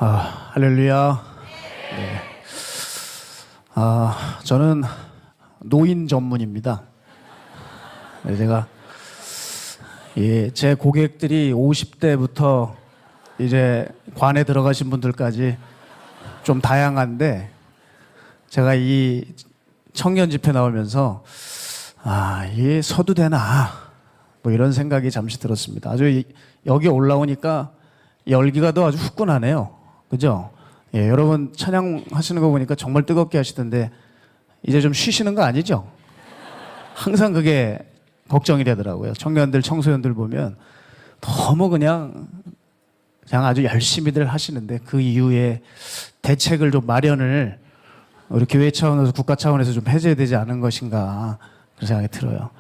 할렐루야. 네. 저는 노인 전문입니다. 네, 제 고객들이 50대부터 이제 관에 들어가신 분들까지 좀 다양한데, 제가 이 청년 집회 나오면서 이게 서도 되나 뭐 이런 생각이 잠시 들었습니다. 여기 올라오니까 열기가 더 아주 후끈하네요. 그죠? 예, 여러분 찬양하시는 거 보니까 정말 뜨겁게 하시던데 이제 좀 쉬시는 거 아니죠? 항상 그게 걱정이 되더라고요. 청년들, 청소년들 보면 너무 그냥 아주 열심히들 하시는데 그 이후에 대책을 좀 마련을 우리 교회 차원에서, 국가 차원에서 좀 해줘야 되지 않은 것인가 그런 생각이 들어요.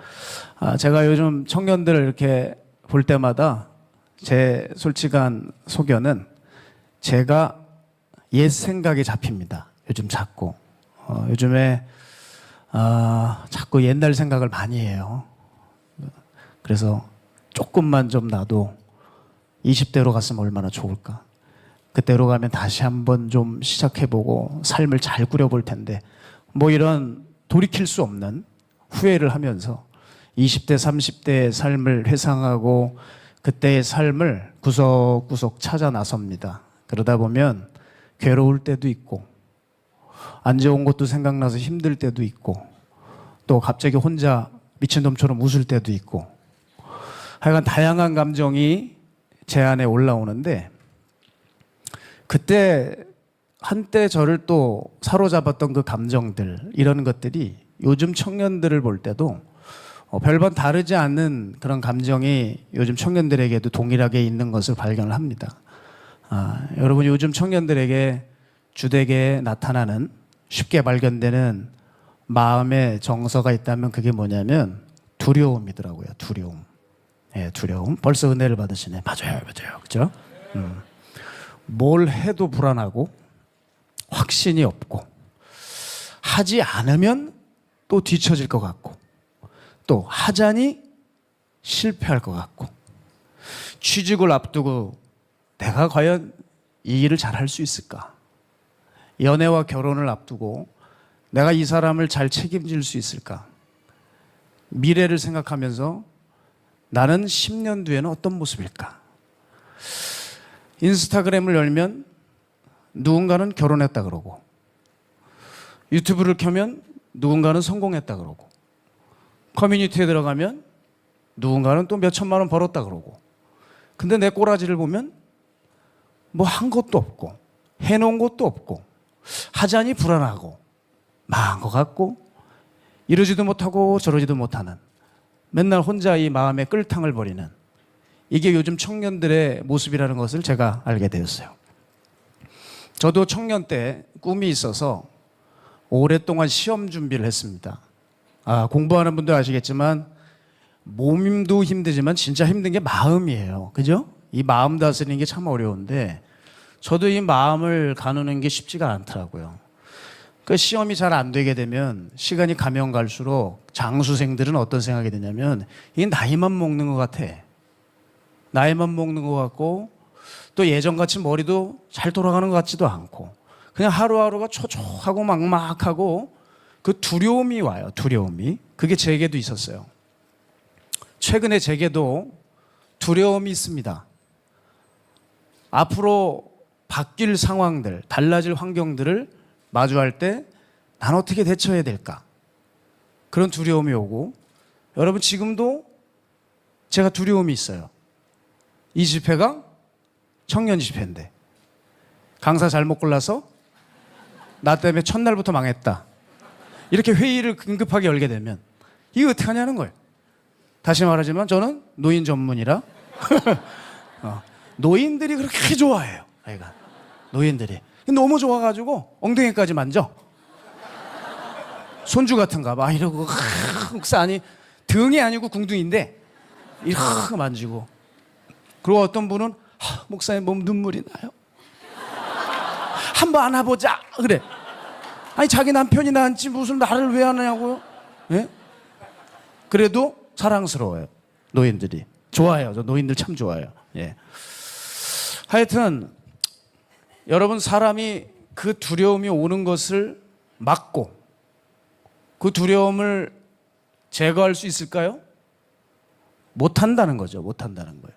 제가 요즘 청년들을 이렇게 볼 때마다 제 솔직한 소견은 제가 옛 생각이 잡힙니다. 요즘 자꾸. 요즘에 자꾸 옛날 생각을 많이 해요. 그래서 조금만 좀 나도 20대로 갔으면 얼마나 좋을까. 그때로 가면 다시 한번 좀 시작해보고 삶을 잘 꾸려볼 텐데, 뭐 이런 돌이킬 수 없는 후회를 하면서 20대, 30대의 삶을 회상하고 그때의 삶을 구석구석 찾아 나섭니다. 그러다 보면 괴로울 때도 있고, 안 좋은 것도 생각나서 힘들 때도 있고, 또 갑자기 혼자 미친놈처럼 웃을 때도 있고, 하여간 다양한 감정이 제 안에 올라오는데, 그때 한때 저를 또 사로잡았던 그 감정들, 이런 것들이 요즘 청년들을 볼 때도 별반 다르지 않는 그런 감정이 요즘 청년들에게도 동일하게 있는 것을 발견을 합니다. 여러분, 요즘 청년들에게 주되게 나타나는, 쉽게 발견되는 마음의 정서가 있다면 그게 뭐냐면 두려움이더라고요. 두려움. 예, 두려움. 벌써 은혜를 받으시네. 맞아요. 그죠? 뭘 해도 불안하고 확신이 없고, 하지 않으면 또 뒤처질 것 같고, 또 하자니 실패할 것 같고, 취직을 앞두고 내가 과연 이 일을 잘할 수 있을까? 연애와 결혼을 앞두고 내가 이 사람을 잘 책임질 수 있을까? 미래를 생각하면서 나는 10년 뒤에는 어떤 모습일까? 인스타그램을 열면 누군가는 결혼했다 그러고, 유튜브를 켜면 누군가는 성공했다 그러고, 커뮤니티에 들어가면 누군가는 또 몇 천만 원 벌었다 그러고, 근데 내 꼬라지를 보면 뭐 한 것도 없고 해놓은 것도 없고, 하자니 불안하고 망한 것 같고, 이러지도 못하고 저러지도 못하는, 맨날 혼자 이 마음에 끌탕을 벌이는, 이게 요즘 청년들의 모습이라는 것을 제가 알게 되었어요. 저도 청년 때 꿈이 있어서 오랫동안 시험 준비를 했습니다. 공부하는 분들 아시겠지만 몸도 힘들지만 진짜 힘든 게 마음이에요. 그죠? 이 마음 다스리는 게 참 어려운데, 저도 이 마음을 가누는 게 쉽지가 않더라고요. 그 시험이 잘 안 되게 되면 시간이 가면 갈수록 장수생들은 어떤 생각이 드냐면, 이게 나이만 먹는 것 같아. 나이만 먹는 것 같고, 또 예전같이 머리도 잘 돌아가는 것 같지도 않고, 그냥 하루하루가 초조하고 막막하고, 그 두려움이 와요. 두려움이. 그게 제게도 있었어요. 최근에 제게도 두려움이 있습니다. 앞으로 바뀔 상황들, 달라질 환경들을 마주할 때 난 어떻게 대처해야 될까? 그런 두려움이 오고, 여러분 지금도 제가 두려움이 있어요. 이 집회가 청년 집회인데 강사 잘못 골라서 나 때문에 첫날부터 망했다, 이렇게 회의를 긴급하게 열게 되면 이거 어떻게 하냐는 거예요. 다시 말하지만 저는 노인 전문이라 노인들이 그렇게 좋아해요. 노인들이 너무 좋아가지고 엉덩이까지 만져. 손주 같은가 봐 이러고 흑사니 등이 아니고 궁둥인데 이렇게 만지고, 그리고 어떤 분은 목사님 몸 눈물이 나요. 한번 안아보자 그래. 아니 자기 남편이 낳았지 무슨 나를 왜 하냐고요. 예? 그래도 사랑스러워요. 노인들이 좋아해요. 저 노인들 참 좋아해요. 예. 하여튼 여러분, 사람이 그 두려움이 오는 것을 막고 그 두려움을 제거할 수 있을까요? 못한다는 거죠. 못한다는 거예요.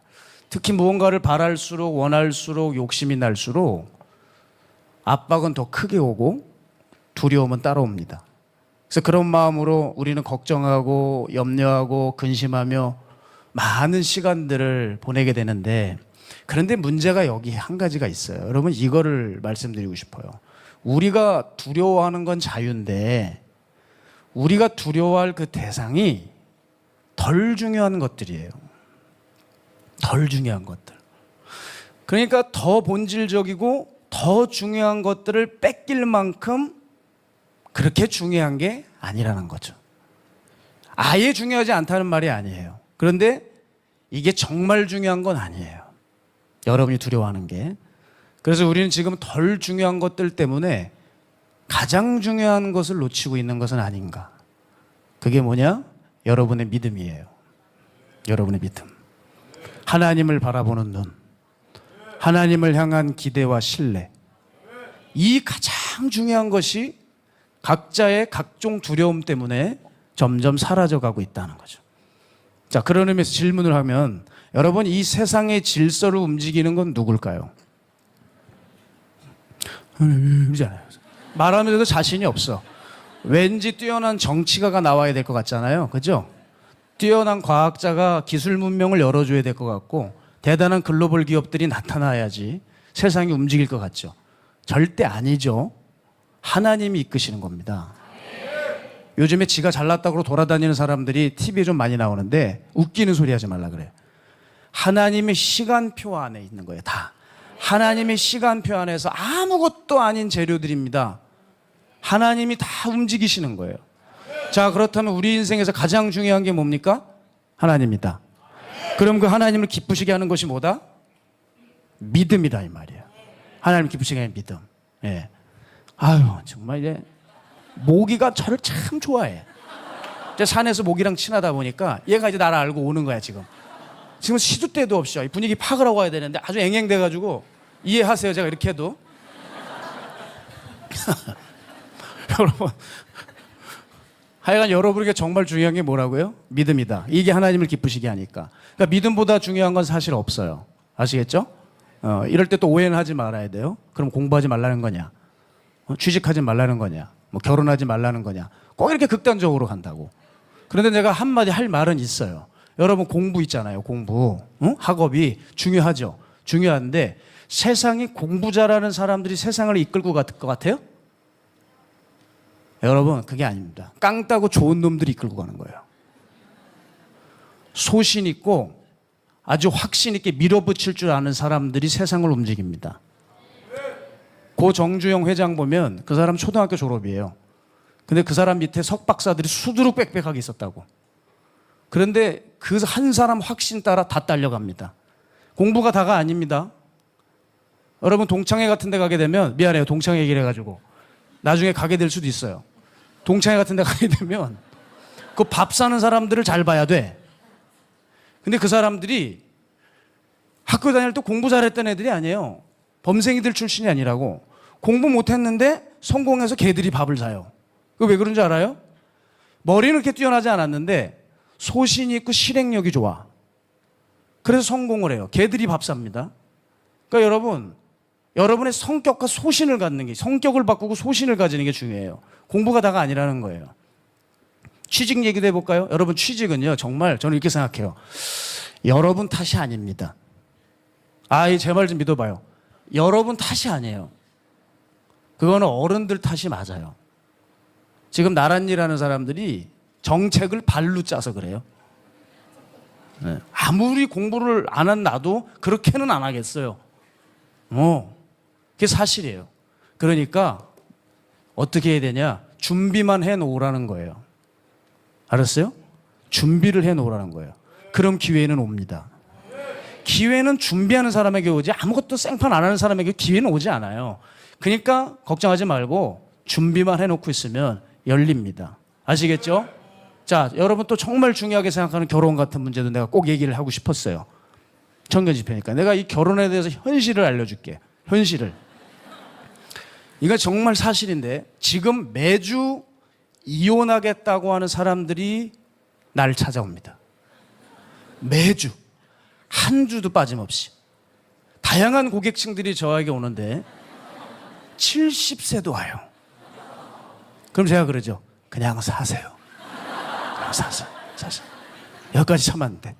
특히 무언가를 바랄수록 원할수록 욕심이 날수록 압박은 더 크게 오고 두려움은 따라옵니다. 그래서 그런 마음으로 우리는 걱정하고 염려하고 근심하며 많은 시간들을 보내게 되는데, 그런데 문제가 여기 한 가지가 있어요. 여러분, 이거를 말씀드리고 싶어요. 우리가 두려워하는 건 자유인데 우리가 두려워할 그 대상이 덜 중요한 것들이에요. 덜 중요한 것들. 그러니까 더 본질적이고 더 중요한 것들을 뺏길 만큼 그렇게 중요한 게 아니라는 거죠. 아예 중요하지 않다는 말이 아니에요. 그런데 이게 정말 중요한 건 아니에요. 여러분이 두려워하는 게. 그래서 우리는 지금 덜 중요한 것들 때문에 가장 중요한 것을 놓치고 있는 것은 아닌가. 그게 뭐냐? 여러분의 믿음이에요. 여러분의 믿음. 하나님을 바라보는 눈. 하나님을 향한 기대와 신뢰. 이 가장 중요한 것이 각자의 각종 두려움 때문에 점점 사라져가고 있다는 거죠. 자, 그런 의미에서 질문을 하면, 여러분, 이 세상의 질서를 움직이는 건 누굴까요? 그러잖아요. 말하면서도 자신이 없어. 왠지 뛰어난 정치가가 나와야 될 것 같잖아요. 그죠? 뛰어난 과학자가 기술 문명을 열어줘야 될 것 같고, 대단한 글로벌 기업들이 나타나야지 세상이 움직일 것 같죠. 절대 아니죠. 하나님이 이끄시는 겁니다. 요즘에 지가 잘났다고 돌아다니는 사람들이 TV에 좀 많이 나오는데 웃기는 소리 하지 말라 그래요. 하나님의 시간표 안에 있는 거예요. 다. 하나님의 시간표 안에서 아무것도 아닌 재료들입니다. 하나님이 다 움직이시는 거예요. 자, 그렇다면 우리 인생에서 가장 중요한 게 뭡니까? 하나님이다. 그럼 그 하나님을 기쁘시게 하는 것이 뭐다? 믿음이다, 이 말이에요. 하나님 기쁘시게 하는 믿음. 예. 아유, 정말 이제 모기가 저를 참 좋아해. 이제 산에서 모기랑 친하다 보니까 얘가 이제 나를 알고 오는 거야, 지금. 지금 시도 때도 없이 분위기 파악을 하고 와야 되는데 아주 앵앵돼가지고, 이해하세요, 제가 이렇게 해도. 여러분, 하여간 여러분에게 정말 중요한 게 뭐라고요? 믿음이다. 이게 하나님을 기쁘시게 하니까. 그러니까 믿음보다 중요한 건 사실 없어요. 아시겠죠? 이럴 때 또 오해는 하지 말아야 돼요. 그럼 공부하지 말라는 거냐? 취직하지 말라는 거냐? 뭐 결혼하지 말라는 거냐? 꼭 이렇게 극단적으로 간다고. 그런데 내가 한마디 할 말은 있어요. 여러분, 공부 있잖아요. 공부. 응? 학업이 중요하죠. 중요한데 세상이 공부 잘하는 사람들이 세상을 이끌고 갈 것 같아요? 여러분, 그게 아닙니다. 깡 따고 좋은 놈들이 이끌고 가는 거예요. 소신 있고 아주 확신 있게 밀어붙일 줄 아는 사람들이 세상을 움직입니다. 고 정주영 회장 보면 그 사람 초등학교 졸업이에요. 근데 그 사람 밑에 석박사들이 수두룩 빽빽하게 있었다고. 그런데 그 한 사람 확신 따라 다 딸려갑니다. 공부가 다가 아닙니다. 여러분, 동창회 같은 데 가게 되면, 미안해요, 동창회 얘기를 해가지고 나중에 가게 될 수도 있어요. 동창회 같은 데 가게 되면 그 밥 사는 사람들을 잘 봐야 돼. 근데 그 사람들이 학교 다닐 때 공부 잘했던 애들이 아니에요. 범생이들 출신이 아니라고. 공부 못했는데 성공해서 걔들이 밥을 사요. 그거 왜 그런지 알아요? 머리는 그렇게 뛰어나지 않았는데 소신이 있고 실행력이 좋아. 그래서 성공을 해요. 걔들이 밥 삽니다. 그러니까 여러분, 여러분의 성격과 소신을 갖는 게, 성격을 바꾸고 소신을 가지는 게 중요해요. 공부가 다가 아니라는 거예요. 취직 얘기도 해볼까요? 여러분, 취직은요, 정말 저는 이렇게 생각해요. 여러분 탓이 아닙니다. 제 말 좀 믿어봐요. 여러분 탓이 아니에요. 그거는 어른들 탓이 맞아요. 지금 나란일하는 사람들이 정책을 발로 짜서 그래요. 네. 아무리 공부를 안 한 나도 그렇게는 안 하겠어요. 그게 사실이에요. 그러니까 어떻게 해야 되냐? 준비만 해놓으라는 거예요. 알았어요? 준비를 해놓으라는 거예요. 그럼 기회는 옵니다. 기회는 준비하는 사람에게 오지, 아무것도 생판 안 하는 사람에게 기회는 오지 않아요. 그러니까 걱정하지 말고 준비만 해놓고 있으면 열립니다. 아시겠죠? 자, 여러분, 또 정말 중요하게 생각하는 결혼 같은 문제도 내가 꼭 얘기를 하고 싶었어요. 청년 집회니까. 내가 이 결혼에 대해서 현실을 알려줄게. 현실을. 이거 정말 사실인데 지금 매주 이혼하겠다고 하는 사람들이 날 찾아옵니다. 매주 한 주도 빠짐없이 다양한 고객층들이 저에게 오는데 70세도 와요. 그럼 제가 그러죠. 그냥 사세요. 그냥 사세요. 여기까지 참았는데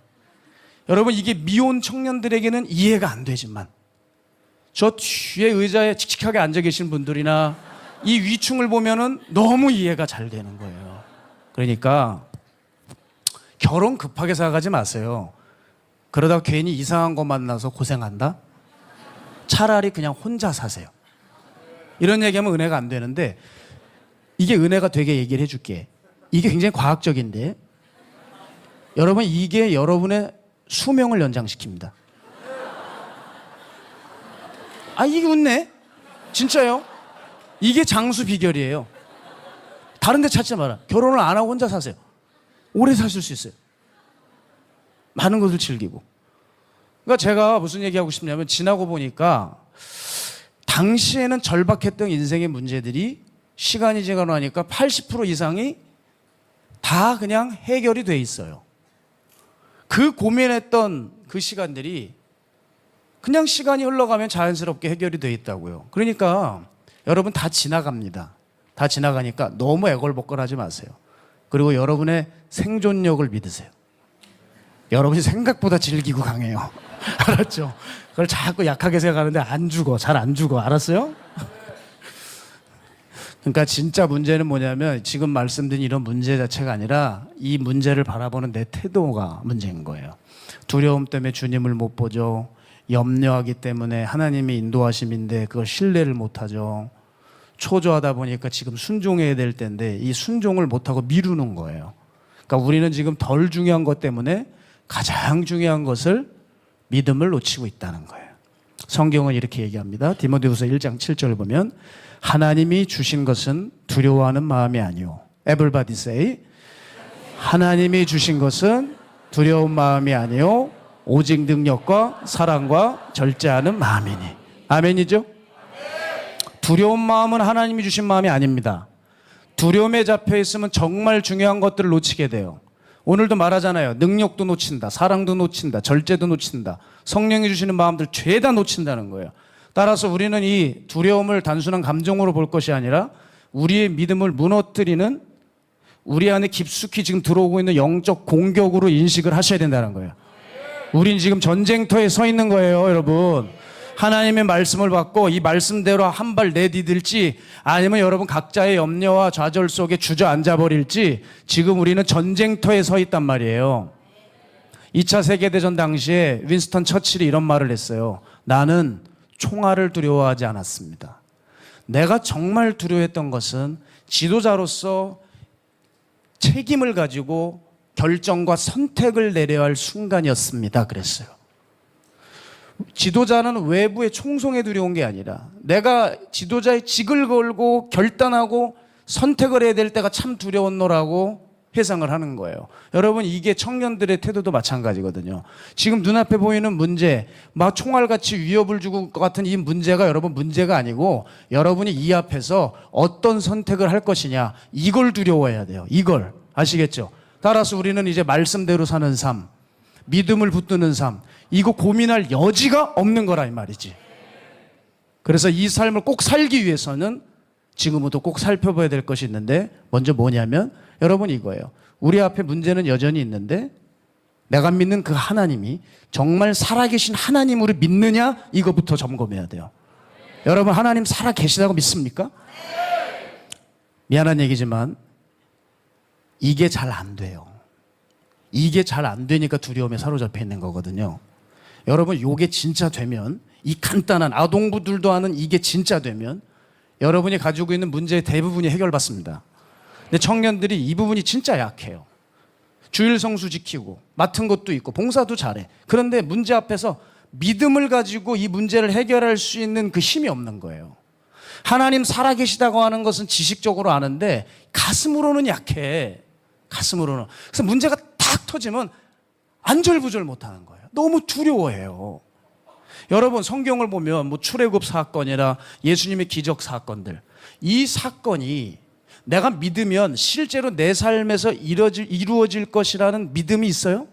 여러분, 이게 미혼 청년들에게는 이해가 안 되지만 저 뒤에 의자에 칙칙하게 앉아 계신 분들이나 이 위층을 보면은 너무 이해가 잘 되는 거예요. 그러니까 결혼 급하게 생각하지 마세요. 그러다가 괜히 이상한 거 만나서 고생한다? 차라리 그냥 혼자 사세요. 이런 얘기하면 은혜가 안 되는데 이게 은혜가 되게 얘기를 해줄게. 이게 굉장히 과학적인데 여러분, 이게 여러분의 수명을 연장시킵니다. 아, 이게 웃네? 진짜요? 이게 장수 비결이에요. 다른 데 찾지 마라. 결혼을 안 하고 혼자 사세요. 오래 사실 수 있어요. 많은 것을 즐기고. 그러니까 제가 무슨 얘기하고 싶냐면 지나고 보니까 당시에는 절박했던 인생의 문제들이 시간이 지나고 나니까 80% 이상이 다 그냥 해결이 돼 있어요. 그 고민했던 그 시간들이 그냥 시간이 흘러가면 자연스럽게 해결이 돼 있다고요. 그러니까 여러분 다 지나갑니다. 다 지나가니까 너무 애걸복걸하지 마세요. 그리고 여러분의 생존력을 믿으세요. 여러분이 생각보다 질기고 강해요. 알았죠? 그걸 자꾸 약하게 생각하는데 안 죽어. 잘 안 죽어. 알았어요? 그러니까 진짜 문제는 뭐냐면 지금 말씀드린 이런 문제 자체가 아니라 이 문제를 바라보는 내 태도가 문제인 거예요. 두려움 때문에 주님을 못 보죠. 염려하기 때문에 하나님의 인도하심인데 그걸 신뢰를 못하죠. 초조하다 보니까 지금 순종해야 될 때인데 이 순종을 못하고 미루는 거예요. 그러니까 우리는 지금 덜 중요한 것 때문에 가장 중요한 것을 믿음을 놓치고 있다는 거예요. 성경은 이렇게 얘기합니다. 디모데후서 1장 7절 보면 하나님이 주신 것은 두려워하는 마음이 아니오. Everybody say. 하나님이 주신 것은 두려운 마음이 아니오. 오직 능력과 사랑과 절제하는 마음이니. 아멘이죠? 두려운 마음은 하나님이 주신 마음이 아닙니다. 두려움에 잡혀 있으면 정말 중요한 것들을 놓치게 돼요. 오늘도 말하잖아요. 능력도 놓친다. 사랑도 놓친다. 절제도 놓친다. 성령이 주시는 마음들 죄다 놓친다는 거예요. 따라서 우리는 이 두려움을 단순한 감정으로 볼 것이 아니라 우리의 믿음을 무너뜨리는 우리 안에 깊숙이 지금 들어오고 있는 영적 공격으로 인식을 하셔야 된다는 거예요. 우린 지금 전쟁터에 서 있는 거예요, 여러분. 하나님의 말씀을 받고 이 말씀대로 한 발 내디딜지 아니면 여러분 각자의 염려와 좌절 속에 주저앉아 버릴지 지금 우리는 전쟁터에 서 있단 말이에요. 2차 세계대전 당시에 윈스턴 처칠이 이런 말을 했어요. 나는 총알을 두려워하지 않았습니다. 내가 정말 두려워했던 것은 지도자로서 책임을 가지고 결정과 선택을 내려야 할 순간이었습니다. 그랬어요. 지도자는 외부의 총성에 두려운 게 아니라 내가 지도자의 직을 걸고 결단하고 선택을 해야 될 때가 참 두려웠노라고 회상을 하는 거예요. 여러분, 이게 청년들의 태도도 마찬가지거든요. 지금 눈앞에 보이는 문제, 막 총알같이 위협을 주고 것 같은 이 문제가 여러분 문제가 아니고 여러분이 이 앞에서 어떤 선택을 할 것이냐, 이걸 두려워해야 돼요. 이걸. 아시겠죠? 따라서 우리는 이제 말씀대로 사는 삶, 믿음을 붙드는 삶, 이거 고민할 여지가 없는 거라 이 말이지. 그래서 이 삶을 꼭 살기 위해서는 지금부터 꼭 살펴봐야 될 것이 있는데 먼저 뭐냐면 여러분 이거예요. 우리 앞에 문제는 여전히 있는데 내가 믿는 그 하나님이 정말 살아계신 하나님으로 믿느냐, 이거부터 점검해야 돼요. 여러분, 하나님 살아계시다고 믿습니까? 미안한 얘기지만 이게 잘 안 돼요. 이게 잘 안 되니까 두려움에 사로잡혀 있는 거거든요. 여러분, 요게 진짜 되면, 이 간단한 아동부들도 아는 이게 진짜 되면 여러분이 가지고 있는 문제의 대부분이 해결받습니다. 근데 청년들이 이 부분이 진짜 약해요. 주일 성수 지키고 맡은 것도 있고 봉사도 잘해. 그런데 문제 앞에서 믿음을 가지고 이 문제를 해결할 수 있는 그 힘이 없는 거예요. 하나님 살아계시다고 하는 것은 지식적으로 아는데 가슴으로는 약해. 가슴으로는. 그래서 문제가 탁 터지면 안절부절 못하는 거예요. 너무 두려워해요. 여러분 성경을 보면 뭐 출애굽 사건이나 예수님의 기적 사건들, 이 사건이 내가 믿으면 실제로 내 삶에서 이루어질 것이라는 믿음이 있어요?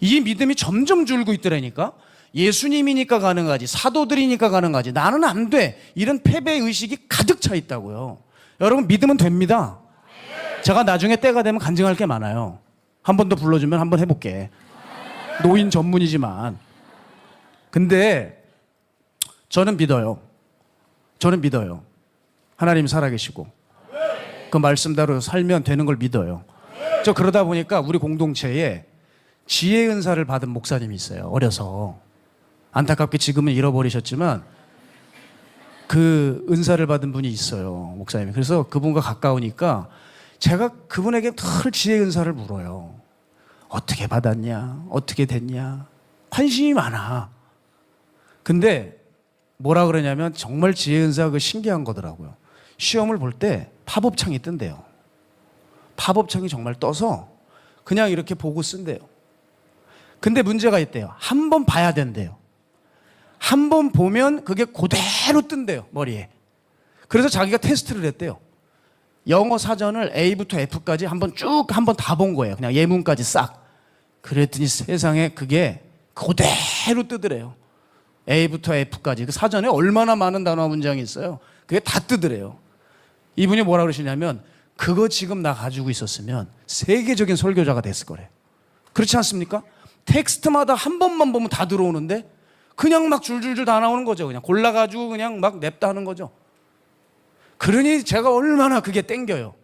이 믿음이 점점 줄고 있더라니까. 예수님이니까 가능하지, 사도들이니까 가능하지, 나는 안 돼, 이런 패배의식이 가득 차 있다고요. 여러분 믿으면 됩니다. 제가 나중에 때가 되면 간증할 게 많아요. 한 번 더 불러주면 한번 해볼게. 노인 전문이지만. 근데 저는 믿어요. 저는 믿어요. 하나님 살아계시고 그 말씀대로 살면 되는 걸 믿어요. 저 그러다 보니까 우리 공동체에 지혜 은사를 받은 목사님이 있어요. 어려서. 안타깝게 지금은 잃어버리셨지만 그 은사를 받은 분이 있어요. 목사님이. 그래서 그분과 가까우니까 제가 그분에게 늘 지혜 은사를 물어요. 어떻게 받았냐? 어떻게 됐냐? 관심이 많아. 근데 뭐라 그러냐면 정말 지혜 은사가 그 신기한 거더라고요. 시험을 볼 때 팝업창이 뜬대요. 팝업창이 정말 떠서 그냥 이렇게 보고 쓴대요. 근데 문제가 있대요. 한 번 봐야 된대요. 한 번 보면 그게 그대로 뜬대요, 머리에. 그래서 자기가 테스트를 했대요. 영어 사전을 A부터 F까지 한 번 다 본 거예요. 그냥 예문까지 싹. 그랬더니 세상에 그게 그대로 뜨더래요. A부터 F까지. 그 사전에 얼마나 많은 단어와 문장이 있어요. 그게 다 뜨더래요. 이분이 뭐라 그러시냐면 그거 지금 나 가지고 있었으면 세계적인 설교자가 됐을 거래요. 그렇지 않습니까? 텍스트마다 한 번만 보면 다 들어오는데 그냥 막 줄줄줄 다 나오는 거죠. 그냥 골라가지고 그냥 막 냅다 하는 거죠. 그러니 제가 얼마나 그게 땡겨요.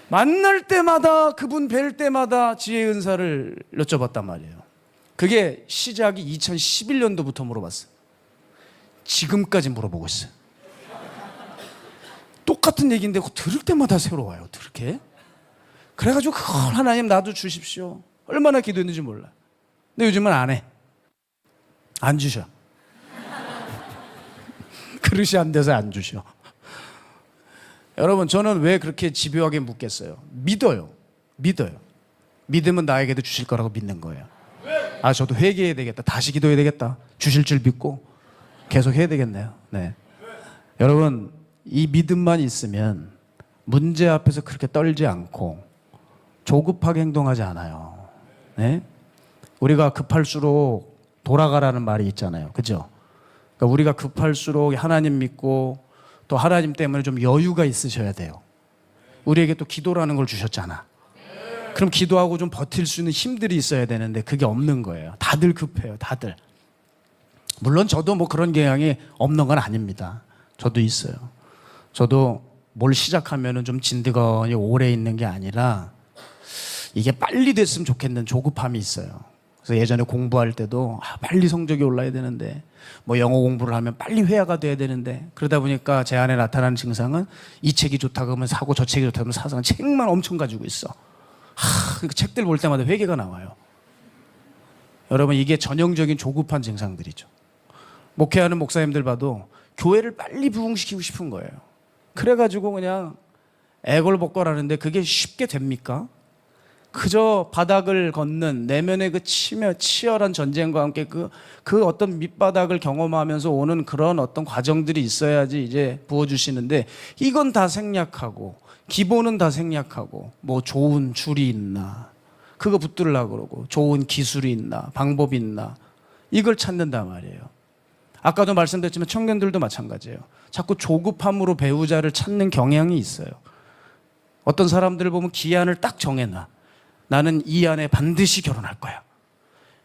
만날 때마다 그분 뵐 때마다 지혜 은사를 여쭤봤단 말이에요. 그게 시작이 2011년도부터 물어봤어요. 지금까지 물어보고 있어요. 똑같은 얘기인데 들을 때마다 새로워요. 그렇게. 그래가지고 그걸 하나님 나도 주십시오. 얼마나 기도했는지 몰라. 근데 요즘은 안 해. 안 주셔. 그릇이 안 돼서 안 주셔. 여러분 저는 왜 그렇게 집요하게 묻겠어요? 믿어요. 믿으면 나에게도 주실 거라고 믿는 거예요. 아 저도 회개해야 되겠다. 다시 기도해야 되겠다. 주실 줄 믿고 계속 해야 되겠네요. 네. 여러분 이 믿음만 있으면 문제 앞에서 그렇게 떨지 않고 조급하게 행동하지 않아요. 네? 우리가 급할수록 돌아가라는 말이 있잖아요. 그죠? 그러니까 우리가 급할수록 하나님 믿고 또 하나님 때문에 좀 여유가 있으셔야 돼요. 우리에게 또 기도라는 걸 주셨잖아. 그럼 기도하고 좀 버틸 수 있는 힘들이 있어야 되는데 그게 없는 거예요. 다들 급해요. 다들. 물론 저도 뭐 그런 경향이 없는 건 아닙니다. 저도 있어요. 저도 뭘 시작하면은 좀 진드거니 오래 있는 게 아니라 이게 빨리 됐으면 좋겠는 조급함이 있어요. 그래서 예전에 공부할 때도 빨리 성적이 올라야 되는데 뭐 영어 공부를 하면 빨리 회화가 돼야 되는데 그러다 보니까 제 안에 나타나는 증상은 이 책이 좋다 그러면 사고 저 책이 좋다 그러면 사서 책만 엄청 가지고 있어. 그러니까 책들 볼 때마다 회개가 나와요. 여러분 이게 전형적인 조급한 증상들이죠. 목회하는 목사님들 봐도 교회를 빨리 부흥시키고 싶은 거예요. 그래가지고 그냥 애걸복걸하는데 그게 쉽게 됩니까? 그저 바닥을 걷는 내면의 그 치열한 전쟁과 함께 그 어떤 밑바닥을 경험하면서 오는 그런 어떤 과정들이 있어야지 이제 부어주시는데 이건 다 생략하고 기본은 다 생략하고 뭐 좋은 줄이 있나 그거 붙들려고 그러고 좋은 기술이 있나 방법이 있나 이걸 찾는단 말이에요. 아까도 말씀드렸지만 청년들도 마찬가지예요. 자꾸 조급함으로 배우자를 찾는 경향이 있어요. 어떤 사람들을 보면 기한을 딱 정해놔. 나는 이 안에 반드시 결혼할 거야.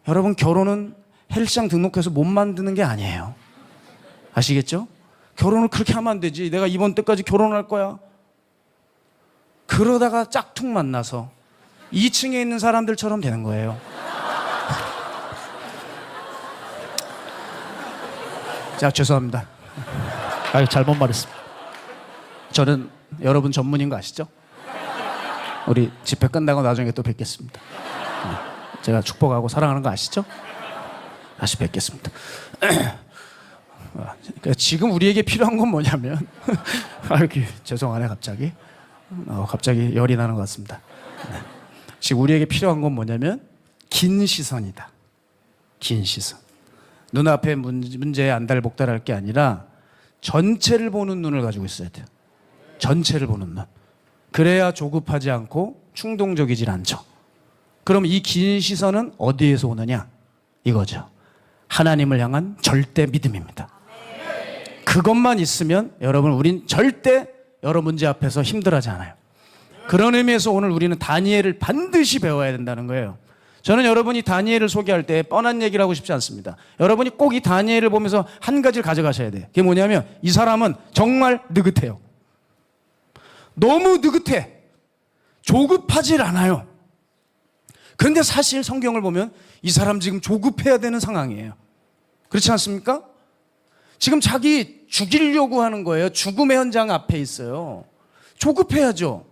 여러분 결혼은 헬스장 등록해서 못 만드는 게 아니에요. 아시겠죠? 결혼을 그렇게 하면 안 되지. 내가 이번 때까지 결혼할 거야. 그러다가 짝퉁 만나서 2층에 있는 사람들처럼 되는 거예요. 자, 죄송합니다. 잘못 말했습니다. 저는 여러분 전문인 거 아시죠? 우리 집회 끝나고 나중에 또 뵙겠습니다. 제가 축복하고 사랑하는 거 아시죠? 다시 뵙겠습니다. 그러니까 지금 우리에게 필요한 건 뭐냐면 죄송하네 갑자기. 갑자기 열이 나는 것 같습니다. 지금 우리에게 필요한 건 뭐냐면 긴 시선이다. 긴 시선. 눈앞에 문제에 안달복달할 게 아니라 전체를 보는 눈을 가지고 있어야 돼요. 전체를 보는 눈. 그래야 조급하지 않고 충동적이질 않죠. 그럼 이 긴 시선은 어디에서 오느냐? 이거죠. 하나님을 향한 절대 믿음입니다. 그것만 있으면 여러분, 우린 절대 여러 문제 앞에서 힘들어하지 않아요. 그런 의미에서 오늘 우리는 다니엘을 반드시 배워야 된다는 거예요. 저는 여러분이 다니엘을 소개할 때 뻔한 얘기를 하고 싶지 않습니다. 여러분이 꼭 이 다니엘을 보면서 한 가지를 가져가셔야 돼요. 그게 뭐냐면 이 사람은 정말 느긋해요. 너무 느긋해. 조급하질 않아요. 그런데 사실 성경을 보면 이 사람 지금 조급해야 되는 상황이에요. 그렇지 않습니까? 지금 자기 죽이려고 하는 거예요. 죽음의 현장 앞에 있어요. 조급해야죠.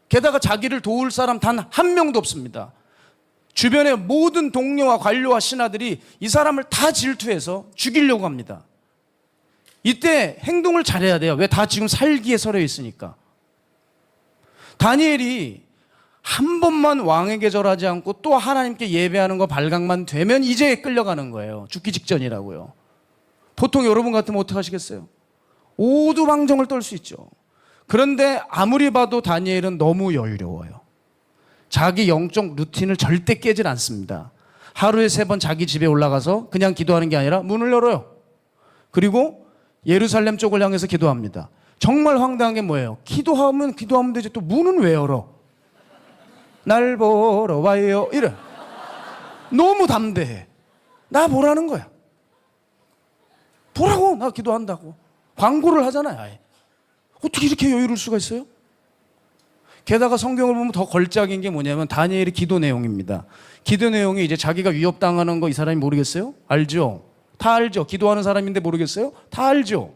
게다가 자기를 도울 사람 단 한 명도 없습니다. 주변의 모든 동료와 관료와 신하들이 이 사람을 다 질투해서 죽이려고 합니다. 이때 행동을 잘해야 돼요. 왜? 다 지금 살기에 서려 있으니까. 다니엘이 한 번만 왕에게 절하지 않고 또 하나님께 예배하는 거 발각만 되면 이제 끌려가는 거예요. 죽기 직전이라고요. 보통 여러분 같으면 어떻게 하시겠어요? 오두방정을 떨 수 있죠. 그런데 아무리 봐도 다니엘은 너무 여유로워요. 자기 영적 루틴을 절대 깨질 않습니다. 하루에 3번 자기 집에 올라가서 그냥 기도하는 게 아니라 문을 열어요. 그리고 예루살렘 쪽을 향해서 기도합니다. 정말 황당한 게 뭐예요? 기도하면 되지 또 문은 왜 열어? 날 보러 와요. 이래. 너무 담대해. 나 보라는 거야. 보라고. 나 기도한다고. 광고를 하잖아요. 아예. 어떻게 이렇게 여유로울 수가 있어요? 게다가 성경을 보면 더 걸작인 게 뭐냐면 다니엘의 기도 내용입니다. 기도 내용이 이제 자기가 위협당하는 거 이 사람이 모르겠어요? 알죠? 다 알죠? 기도하는 사람인데 모르겠어요? 다 알죠?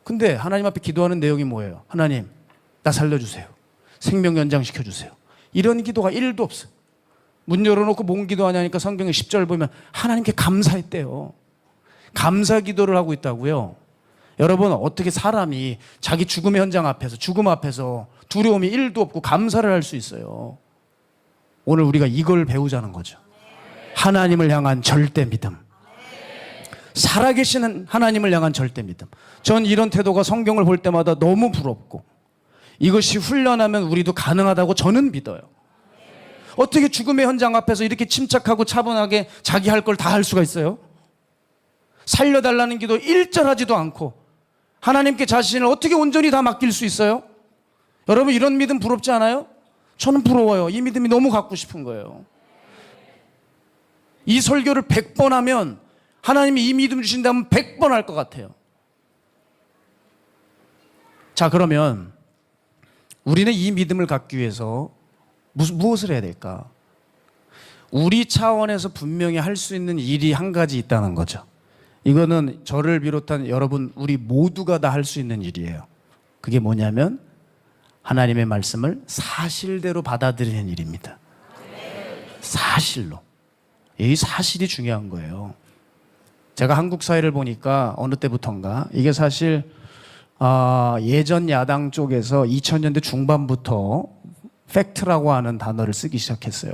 근데 하나님 앞에 기도하는 내용이 뭐예요? 하나님, 나 살려주세요. 생명 연장시켜주세요. 이런 기도가 1도 없어요. 문 열어놓고 뭔 기도하냐니까 성경에 10절 보면 하나님께 감사했대요. 감사 기도를 하고 있다고요. 여러분, 어떻게 사람이 자기 죽음의 현장 앞에서, 죽음 앞에서 두려움이 1도 없고 감사를 할 수 있어요? 오늘 우리가 이걸 배우자는 거죠. 하나님을 향한 절대 믿음. 살아계시는 하나님을 향한 절대 믿음. 전 이런 태도가 성경을 볼 때마다 너무 부럽고, 이것이 훈련하면 우리도 가능하다고 저는 믿어요. 어떻게 죽음의 현장 앞에서 이렇게 침착하고 차분하게 자기 할 걸 다 할 수가 있어요? 살려달라는 기도 일절하지도 않고 하나님께 자신을 어떻게 온전히 다 맡길 수 있어요? 여러분, 이런 믿음 부럽지 않아요? 저는 부러워요. 이 믿음이 너무 갖고 싶은 거예요. 이 설교를 100번 하면 하나님이 이 믿음 주신다면 100번 할 것 같아요. 자, 그러면 우리는 이 믿음을 갖기 위해서 무엇을 해야 될까? 우리 차원에서 분명히 할 수 있는 일이 한 가지 있다는 거죠. 이거는 저를 비롯한 여러분, 우리 모두가 다 할 수 있는 일이에요. 그게 뭐냐면 하나님의 말씀을 사실대로 받아들이는 일입니다. 사실로. 이 사실이 중요한 거예요. 제가 한국 사회를 보니까 어느 때부턴가 이게 사실 예전 야당 쪽에서 2000년대 중반부터 팩트라고 하는 단어를 쓰기 시작했어요.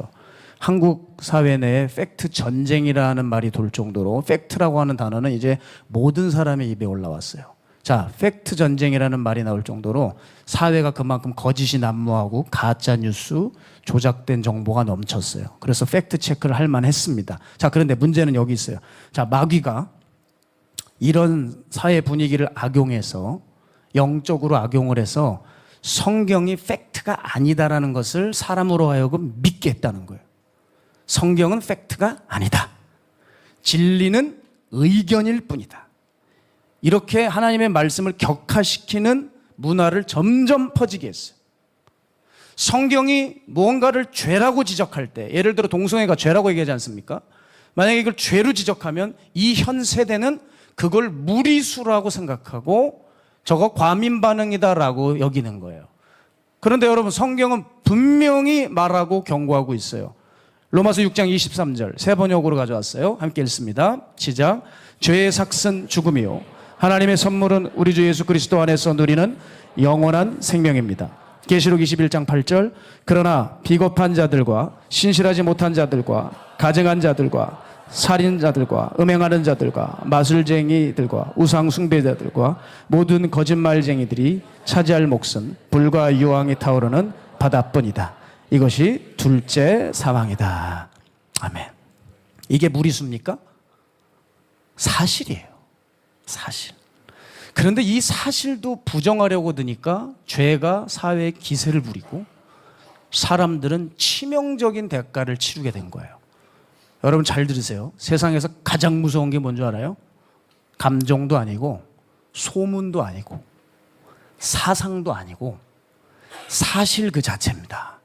한국 사회 내에 팩트 전쟁이라는 말이 돌 정도로 팩트라고 하는 단어는 이제 모든 사람의 입에 올라왔어요. 자, 팩트 전쟁이라는 말이 나올 정도로 사회가 그만큼 거짓이 난무하고 가짜 뉴스, 조작된 정보가 넘쳤어요. 그래서 팩트 체크를 할 만했습니다. 자, 그런데 문제는 여기 있어요. 자, 마귀가 이런 사회 분위기를 악용해서, 영적으로 악용을 해서 성경이 팩트가 아니다라는 것을 사람으로 하여금 믿게 했다는 거예요. 성경은 팩트가 아니다. 진리는 의견일 뿐이다. 이렇게 하나님의 말씀을 격화시키는 문화를 점점 퍼지게 했어요. 성경이 무언가를 죄라고 지적할 때, 예를 들어 동성애가 죄라고 얘기하지 않습니까? 만약에 이걸 죄로 지적하면 이 현 세대는 그걸 무리수라고 생각하고 저거 과민 반응이다라고 여기는 거예요. 그런데 여러분, 성경은 분명히 말하고 경고하고 있어요. 로마서 6장 23절 세 번역으로 가져왔어요. 함께 읽습니다. 시작. 죄의 삭은 죽음이요 하나님의 선물은 우리 주 예수 그리스도 안에서 누리는 영원한 생명입니다. 계시록 21장 8절 그러나 비겁한 자들과 신실하지 못한 자들과 가증한 자들과 살인자들과 음행하는 자들과 마술쟁이들과 우상 숭배자들과 모든 거짓말쟁이들이 차지할 몫은 불과 유황이 타오르는 바다뿐이다. 이것이 둘째 사망이다. 아멘. 이게 무리수입니까? 사실이에요. 사실. 그런데 이 사실도 부정하려고 드니까 죄가 사회에 기세를 부리고 사람들은 치명적인 대가를 치르게 된 거예요. 여러분 잘 들으세요. 세상에서 가장 무서운 게 뭔지 알아요? 감정도 아니고 소문도 아니고 사상도 아니고 사실 그 자체입니다.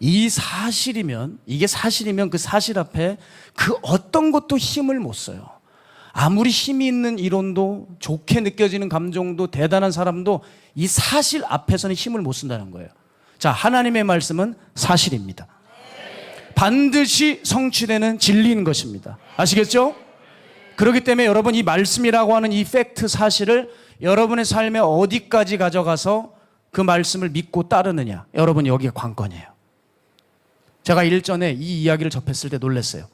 이 사실이면, 이게 사실이면 그 사실 앞에 그 어떤 것도 힘을 못 써요. 아무리 힘이 있는 이론도 좋게 느껴지는 감정도 대단한 사람도 이 사실 앞에서는 힘을 못 쓴다는 거예요. 자, 하나님의 말씀은 사실입니다. 반드시 성취되는 진리인 것입니다. 아시겠죠? 그렇기 때문에 여러분 이 말씀이라고 하는 이 팩트 사실을 여러분의 삶에 어디까지 가져가서 그 말씀을 믿고 따르느냐, 여러분 여기가 관건이에요. 제가 일전에 이 이야기를 접했을 때 놀랐어요.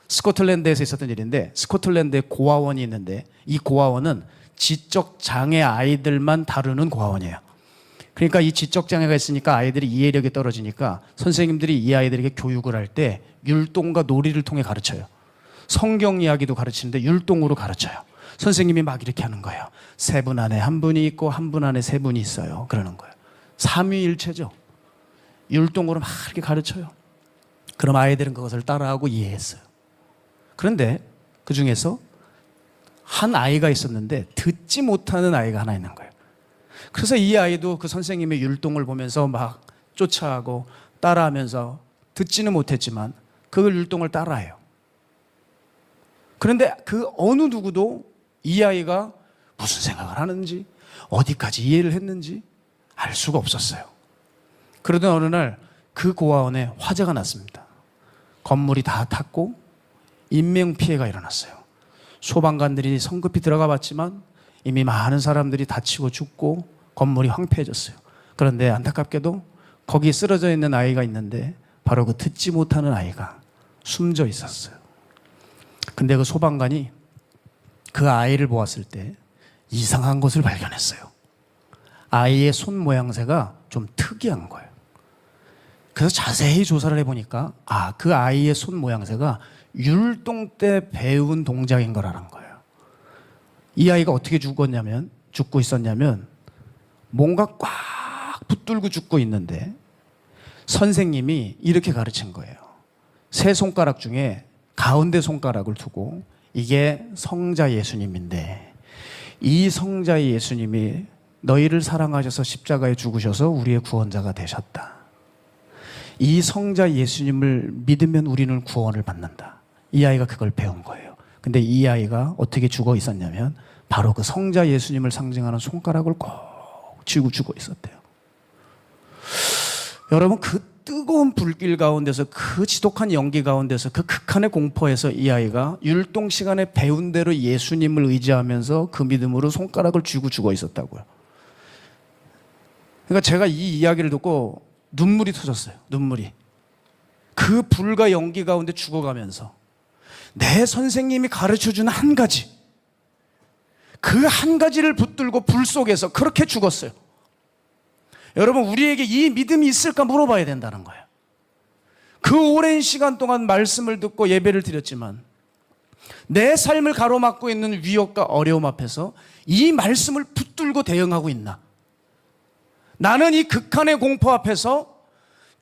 스코틀랜드에서 있었던 일인데 스코틀랜드에 고아원이 있는데 이 고아원은 지적장애 아이들만 다루는 고아원이에요. 그러니까 이 지적장애가 있으니까 아이들이 이해력이 떨어지니까 선생님들이 이 아이들에게 교육을 할 때 율동과 놀이를 통해 가르쳐요. 성경 이야기도 가르치는데 율동으로 가르쳐요. 선생님이 막 이렇게 하는 거예요. 세 분 안에 한 분이 있고 한 분 안에 세 분이 있어요. 그러는 거예요. 삼위일체죠. 율동으로 막 이렇게 가르쳐요. 그럼 아이들은 그것을 따라하고 이해했어요. 그런데 그 중에서 한 아이가 있었는데 듣지 못하는 아이가 하나 있는 거예요. 그래서 이 아이도 그 선생님의 율동을 보면서 막 쫓아가고 따라하면서 듣지는 못했지만 그 율동을 따라해요. 그런데 그 어느 누구도 이 아이가 무슨 생각을 하는지 어디까지 이해를 했는지 알 수가 없었어요. 그러던 어느 날 그 고아원에 화재가 났습니다. 건물이 다 탔고 인명피해가 일어났어요. 소방관들이 성급히 들어가 봤지만 이미 많은 사람들이 다치고 죽고 건물이 황폐해졌어요. 그런데 안타깝게도 거기 쓰러져 있는 아이가 있는데 바로 그 듣지 못하는 아이가 숨져 있었어요. 근데 그 소방관이 그 아이를 보았을 때 이상한 것을 발견했어요. 아이의 손 모양새가 좀 특이한 거예요. 그래서 자세히 조사를 해보니까 그 아이의 손 모양새가 율동 때 배운 동작인 거라는 거예요. 이 아이가 어떻게 죽고 있었냐면 뭔가 꽉 붙들고 죽고 있는데 선생님이 이렇게 가르친 거예요. 세 손가락 중에 가운데 손가락을 두고 이게 성자 예수님인데 이 성자 예수님이 너희를 사랑하셔서 십자가에 죽으셔서 우리의 구원자가 되셨다. 이 성자 예수님을 믿으면 우리는 구원을 받는다. 이 아이가 그걸 배운 거예요. 근데 이 아이가 어떻게 죽어 있었냐면 바로 그 성자 예수님을 상징하는 손가락을 꼭 쥐고 죽어 있었대요. 여러분 그 뜨거운 불길 가운데서 그 지독한 연기 가운데서 그 극한의 공포에서 이 아이가 율동 시간에 배운 대로 예수님을 의지하면서 그 믿음으로 손가락을 쥐고 죽어 있었다고요. 그러니까 제가 이 이야기를 듣고 눈물이 터졌어요. 눈물이. 그 불과 연기 가운데 죽어가면서 내 선생님이 가르쳐준 한 가지, 그 한 가지를 붙들고 불 속에서 그렇게 죽었어요. 여러분 우리에게 이 믿음이 있을까 물어봐야 된다는 거예요. 그 오랜 시간 동안 말씀을 듣고 예배를 드렸지만 내 삶을 가로막고 있는 위협과 어려움 앞에서 이 말씀을 붙들고 대응하고 있나? 나는 이 극한의 공포 앞에서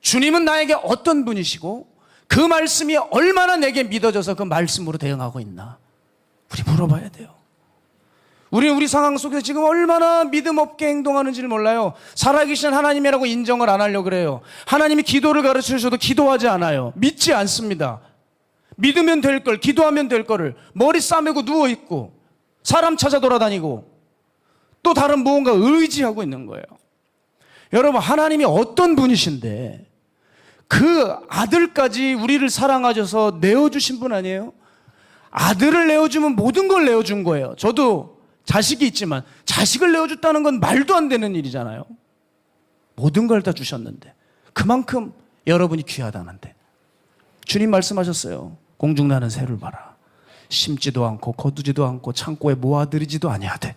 주님은 나에게 어떤 분이시고 그 말씀이 얼마나 내게 믿어져서 그 말씀으로 대응하고 있나? 우리 물어봐야 돼요. 우리 상황 속에서 지금 얼마나 믿음 없게 행동하는지를 몰라요. 살아계신 하나님이라고 인정을 안 하려고 그래요. 하나님이 기도를 가르쳐 주셔도 기도하지 않아요. 믿지 않습니다. 믿으면 될 걸, 기도하면 될 거를 머리 싸매고 누워있고 사람 찾아 돌아다니고 또 다른 무언가 의지하고 있는 거예요. 여러분 하나님이 어떤 분이신데 그 아들까지 우리를 사랑하셔서 내어주신 분 아니에요? 아들을 내어주면 모든 걸 내어준 거예요. 저도 자식이 있지만 자식을 내어줬다는 건 말도 안 되는 일이잖아요. 모든 걸 다 주셨는데 그만큼 여러분이 귀하다는데 주님 말씀하셨어요. 공중나는 새를 봐라. 심지도 않고 거두지도 않고 창고에 모아들이지도 아니하되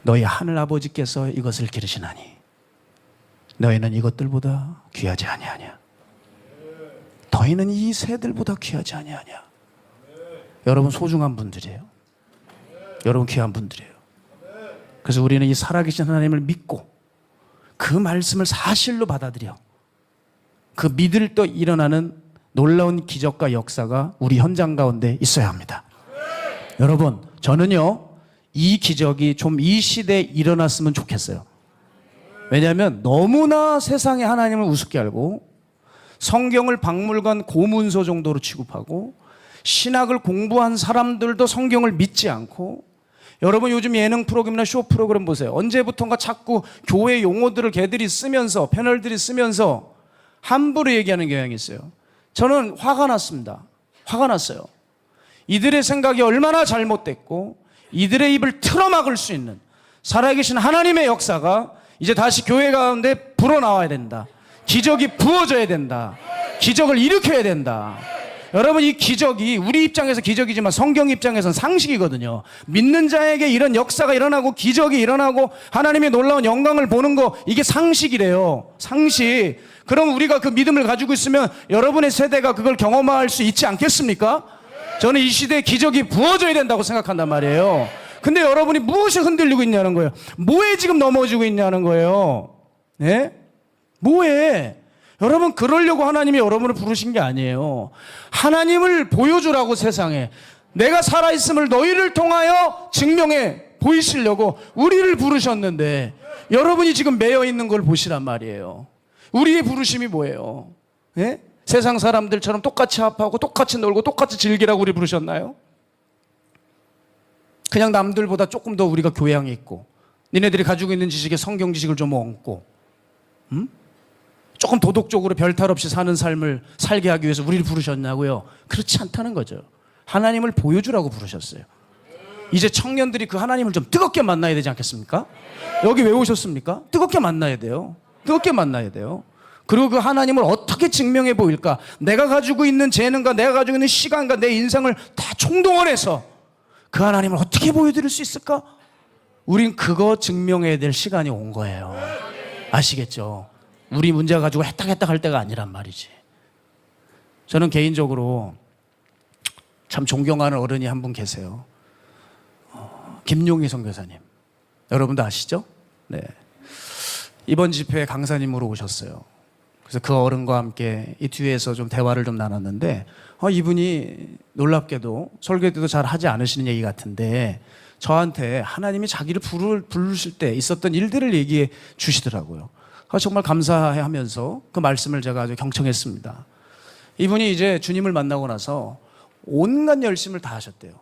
너희 하늘 아버지께서 이것을 기르시나니 너희는 이것들보다 귀하지 아니하냐. 너희는 이 새들보다 귀하지 아니하냐. 여러분 소중한 분들이에요. 여러분 귀한 분들이에요. 그래서 우리는 이 살아계신 하나님을 믿고 그 말씀을 사실로 받아들여 그 믿을 때 일어나는 놀라운 기적과 역사가 우리 현장 가운데 있어야 합니다. 여러분 저는요 이 기적이 좀 이 시대에 일어났으면 좋겠어요. 왜냐하면 너무나 세상에 하나님을 우습게 알고 성경을 박물관 고문서 정도로 취급하고 신학을 공부한 사람들도 성경을 믿지 않고 여러분 요즘 예능 프로그램이나 쇼 프로그램 보세요. 언제부턴가 자꾸 교회 용어들을 걔들이 쓰면서 패널들이 쓰면서 함부로 얘기하는 경향이 있어요. 저는 화가 났습니다. 화가 났어요. 이들의 생각이 얼마나 잘못됐고 이들의 입을 틀어막을 수 있는 살아계신 하나님의 역사가 이제 다시 교회 가운데 불어나와야 된다. 기적이 부어져야 된다. 기적을 일으켜야 된다. 여러분 이 기적이 우리 입장에서 기적이지만 성경 입장에서는 상식이거든요. 믿는 자에게 이런 역사가 일어나고 기적이 일어나고 하나님의 놀라운 영광을 보는 거 이게 상식이래요. 상식. 그럼 우리가 그 믿음을 가지고 있으면 여러분의 세대가 그걸 경험할 수 있지 않겠습니까? 저는 이 시대에 기적이 부어져야 된다고 생각한단 말이에요. 근데 여러분이 무엇이 흔들리고 있냐는 거예요. 뭐에 지금 넘어지고 있냐는 거예요. 네? 뭐에? 여러분 그러려고 하나님이 여러분을 부르신 게 아니에요. 하나님을 보여주라고 세상에. 내가 살아있음을 너희를 통하여 증명해 보이시려고 우리를 부르셨는데 여러분이 지금 매여 있는 걸 보시란 말이에요. 우리의 부르심이 뭐예요? 예? 세상 사람들처럼 똑같이 합하고 똑같이 놀고 똑같이 즐기라고 우리 부르셨나요? 그냥 남들보다 조금 더 우리가 교양이 있고 니네들이 가지고 있는 지식에 성경 지식을 좀 얹고 조금 도덕적으로 별탈 없이 사는 삶을 살게 하기 위해서 우리를 부르셨냐고요? 그렇지 않다는 거죠. 하나님을 보여주라고 부르셨어요. 이제 청년들이 그 하나님을 좀 뜨겁게 만나야 되지 않겠습니까? 여기 왜 오셨습니까? 뜨겁게 만나야 돼요. 뜨겁게 만나야 돼요. 그리고 그 하나님을 어떻게 증명해 보일까? 내가 가지고 있는 재능과 내가 가지고 있는 시간과 내 인생을 다 총동원해서 그 하나님을 어떻게 보여드릴 수 있을까? 우린 그거 증명해야 될 시간이 온 거예요. 아시겠죠? 우리 문제 가지고 해딱해딱 할 때가 아니란 말이지. 저는 개인적으로 참 존경하는 어른이 한 분 계세요. 김용희 선교사님. 여러분도 아시죠? 네. 이번 집회에 강사님으로 오셨어요. 그래서 그 어른과 함께 이 뒤에서 좀 대화를 좀 나눴는데 이분이 놀랍게도 설교 때도 잘 하지 않으시는 얘기 같은데 저한테 하나님이 자기를 부르실 때 있었던 일들을 얘기해 주시더라고요. 정말 감사해하면서 그 말씀을 제가 아주 경청했습니다. 이분이 이제 주님을 만나고 나서 온갖 열심을 다 하셨대요.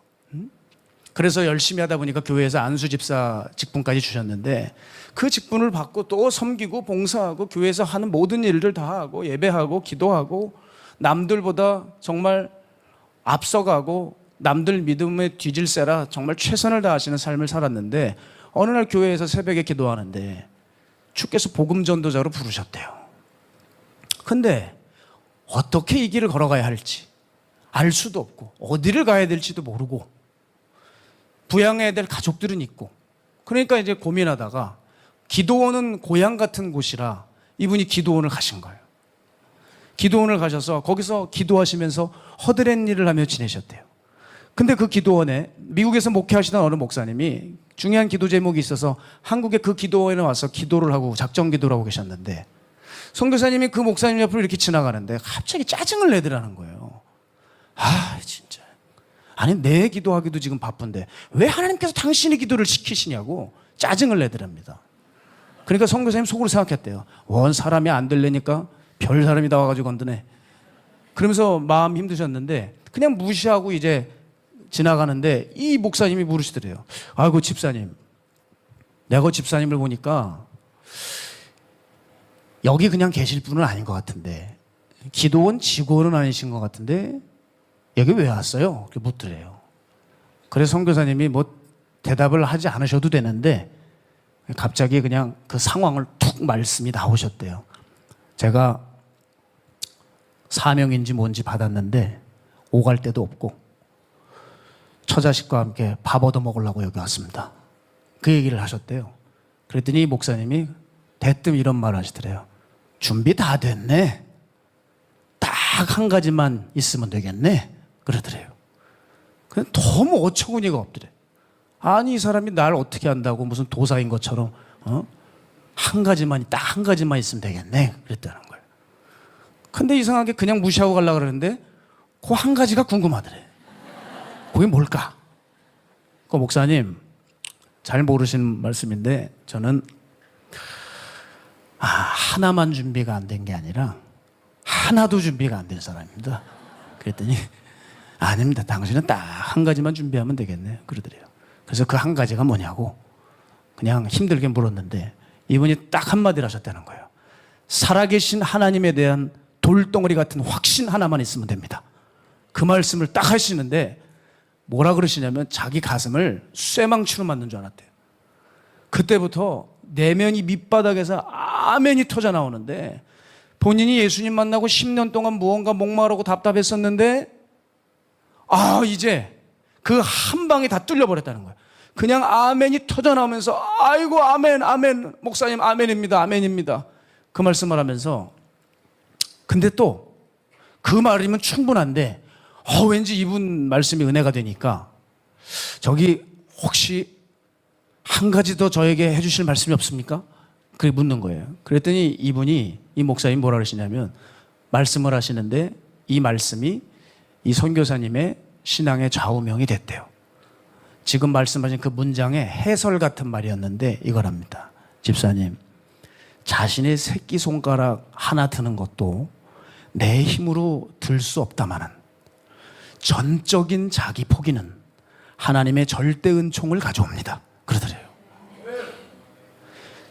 그래서 열심히 하다 보니까 교회에서 안수집사 직분까지 주셨는데 그 직분을 받고 또 섬기고 봉사하고 교회에서 하는 모든 일들 다 하고 예배하고 기도하고 남들보다 정말 앞서가고 남들 믿음에 뒤질세라 정말 최선을 다하시는 삶을 살았는데 어느 날 교회에서 새벽에 기도하는데 주께서 복음 전도자로 부르셨대요. 근데 어떻게 이 길을 걸어가야 할지 알 수도 없고 어디를 가야 될지도 모르고 부양해야 될 가족들은 있고 그러니까 이제 고민하다가 기도원은 고향 같은 곳이라 이분이 기도원을 가신 거예요. 기도원을 가셔서 거기서 기도하시면서 허드렛 일을 하며 지내셨대요. 근데 그 기도원에 미국에서 목회하시던 어느 목사님이 중요한 기도 제목이 있어서 한국에 그 기도원에 와서 기도를 하고 작정 기도를 하고 계셨는데 선교사님이 그 목사님 옆으로 이렇게 지나가는데 갑자기 짜증을 내더라는 거예요. 진짜. 아니 내 기도하기도 지금 바쁜데 왜 하나님께서 당신의 기도를 시키시냐고 짜증을 내더랍니다. 그러니까 선교사님 속으로 생각했대요. 원 사람이 안 들리니까 별 사람이 다 와가지고 건드네. 그러면서 마음 힘드셨는데 그냥 무시하고 이제 지나가는데 이 목사님이 물으시더래요. 아이고 집사님, 내가 그 집사님을 보니까 여기 그냥 계실 분은 아닌 것 같은데 기도원 직원은 아니신 것 같은데 여기 왜 왔어요? 이렇게 묻더래요. 그래서 선교사님이 뭐 대답을 하지 않으셔도 되는데 갑자기 그냥 그 상황을 툭 말씀이 나오셨대요. 제가 사명인지 뭔지 받았는데 오갈 데도 없고 처자식과 함께 밥 얻어 먹으려고 여기 왔습니다. 그 얘기를 하셨대요. 그랬더니 목사님이 대뜸 이런 말을 하시더래요. 준비 다 됐네. 딱 한 가지만 있으면 되겠네. 그러더래요. 너무 어처구니가 없더래. 아니 이 사람이 날 어떻게 한다고 무슨 도사인 것처럼 한 가지만 딱 한 가지만 있으면 되겠네. 그랬다는 거예요. 근데 이상하게 그냥 무시하고 가려고 그러는데 그 한 가지가 궁금하더래. 그게 뭘까? 그 목사님 잘 모르시는 말씀인데 저는 하나만 준비가 안 된 게 아니라 하나도 준비가 안 된 사람입니다. 그랬더니 아닙니다. 당신은 딱 한 가지만 준비하면 되겠네. 그러더래요. 그래서 그 한 가지가 뭐냐고 그냥 힘들게 물었는데 이분이 딱 한마디를 하셨다는 거예요. 살아계신 하나님에 대한 돌덩어리 같은 확신 하나만 있으면 됩니다. 그 말씀을 딱 하시는데 뭐라 그러시냐면 자기 가슴을 쇠망치로 맞는 줄 알았대요. 그때부터 내면이 밑바닥에서 아멘이 터져 나오는데 본인이 예수님 만나고 10년 동안 무언가 목마르고 답답했었는데 이제 그 한 방에 다 뚫려버렸다는 거예요. 그냥 아멘이 터져 나오면서 아이고 아멘 아멘 목사님 아멘입니다 아멘입니다 그 말씀을 하면서 근데 또 그 말이면 충분한데 왠지 이분 말씀이 은혜가 되니까 저기 혹시 한 가지 더 저에게 해주실 말씀이 없습니까? 그렇게 묻는 거예요. 그랬더니 이 목사님 뭐라 그러시냐면 말씀을 하시는데 이 말씀이 이 선교사님의 신앙의 좌우명이 됐대요. 지금 말씀하신 그 문장의 해설 같은 말이었는데 이거랍니다. 집사님, 자신의 새끼손가락 하나 드는 것도 내 힘으로 들 수 없다마는 전적인 자기 포기는 하나님의 절대 은총을 가져옵니다. 그러더래요.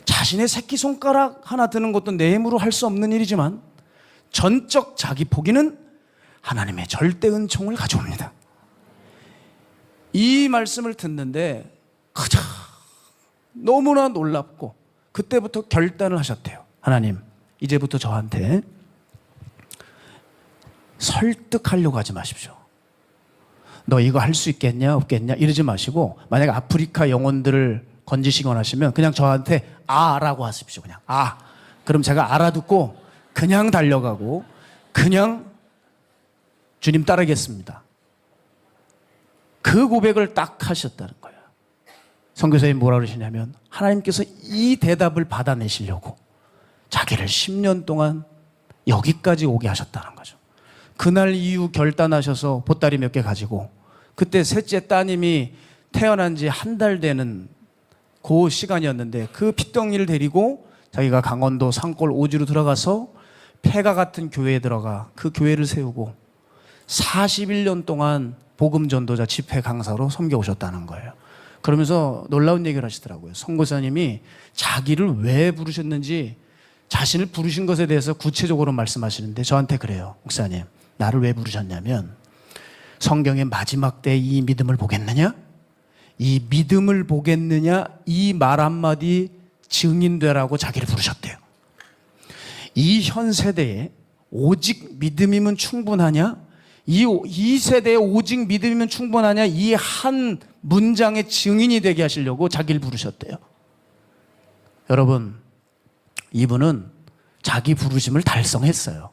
자신의 새끼손가락 하나 드는 것도 내 힘으로 할 수 없는 일이지만 전적 자기 포기는 하나님의 절대 은총을 가져옵니다. 이 말씀을 듣는데 가장 너무나 놀랍고 그때부터 결단을 하셨대요. 하나님, 이제부터 저한테 설득하려고 하지 마십시오. 너 이거 할 수 있겠냐 없겠냐 이러지 마시고 만약에 아프리카 영혼들을 건지시거나 하시면 그냥 저한테 라고 하십시오. 그냥 그럼 제가 알아듣고 그냥 달려가고 그냥 주님 따르겠습니다. 그 고백을 딱 하셨다는 거예요. 선교사님 뭐라 그러시냐면 하나님께서 이 대답을 받아내시려고 자기를 10년 동안 여기까지 오게 하셨다는 거죠. 그날 이후 결단하셔서 보따리 몇 개 가지고 그때 셋째 따님이 태어난 지 한 달 되는 그 시간이었는데 그 핏덩이를 데리고 자기가 강원도 산골 오지로 들어가서 폐가 같은 교회에 들어가 그 교회를 세우고 41년 동안 복음 전도자 집회 강사로 섬겨오셨다는 거예요. 그러면서 놀라운 얘기를 하시더라고요. 선교사님이 자기를 왜 부르셨는지 자신을 부르신 것에 대해서 구체적으로 말씀하시는데 저한테 그래요. 목사님, 나를 왜 부르셨냐면 성경의 마지막 때 이 믿음을 보겠느냐? 이 믿음을 보겠느냐? 이 말 한마디 증인되라고 자기를 부르셨대요. 이 현 세대에 오직 믿음이면 충분하냐? 이 세대에 오직 믿음이면 충분하냐? 이 한 문장의 증인이 되게 하시려고 자기를 부르셨대요. 여러분, 이분은 자기 부르심을 달성했어요.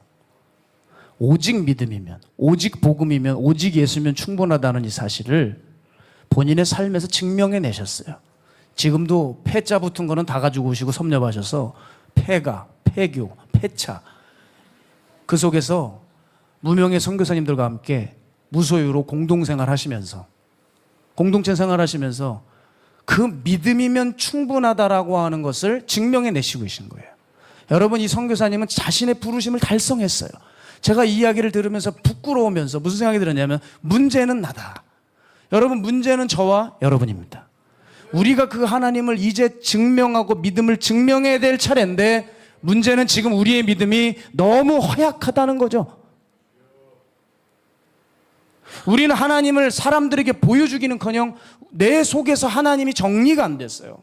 오직 믿음이면, 오직 복음이면, 오직 예수면 충분하다는 이 사실을 본인의 삶에서 증명해 내셨어요. 지금도 폐자 붙은 거는 다 가지고 오시고 섭렵하셔서 폐가, 폐교, 폐차 그 속에서 무명의 선교사님들과 함께 무소유로 공동생활 하시면서 공동체 생활하시면서 그 믿음이면 충분하다라고 하는 것을 증명해 내시고 계신 거예요. 여러분, 이 선교사님은 자신의 부르심을 달성했어요. 제가 이 이야기를 들으면서 부끄러우면서 무슨 생각이 들었냐면 문제는 나다. 여러분, 문제는 저와 여러분입니다. 우리가 그 하나님을 이제 증명하고 믿음을 증명해야 될 차례인데 문제는 지금 우리의 믿음이 너무 허약하다는 거죠. 우리는 하나님을 사람들에게 보여주기는커녕 내 속에서 하나님이 정리가 안 됐어요.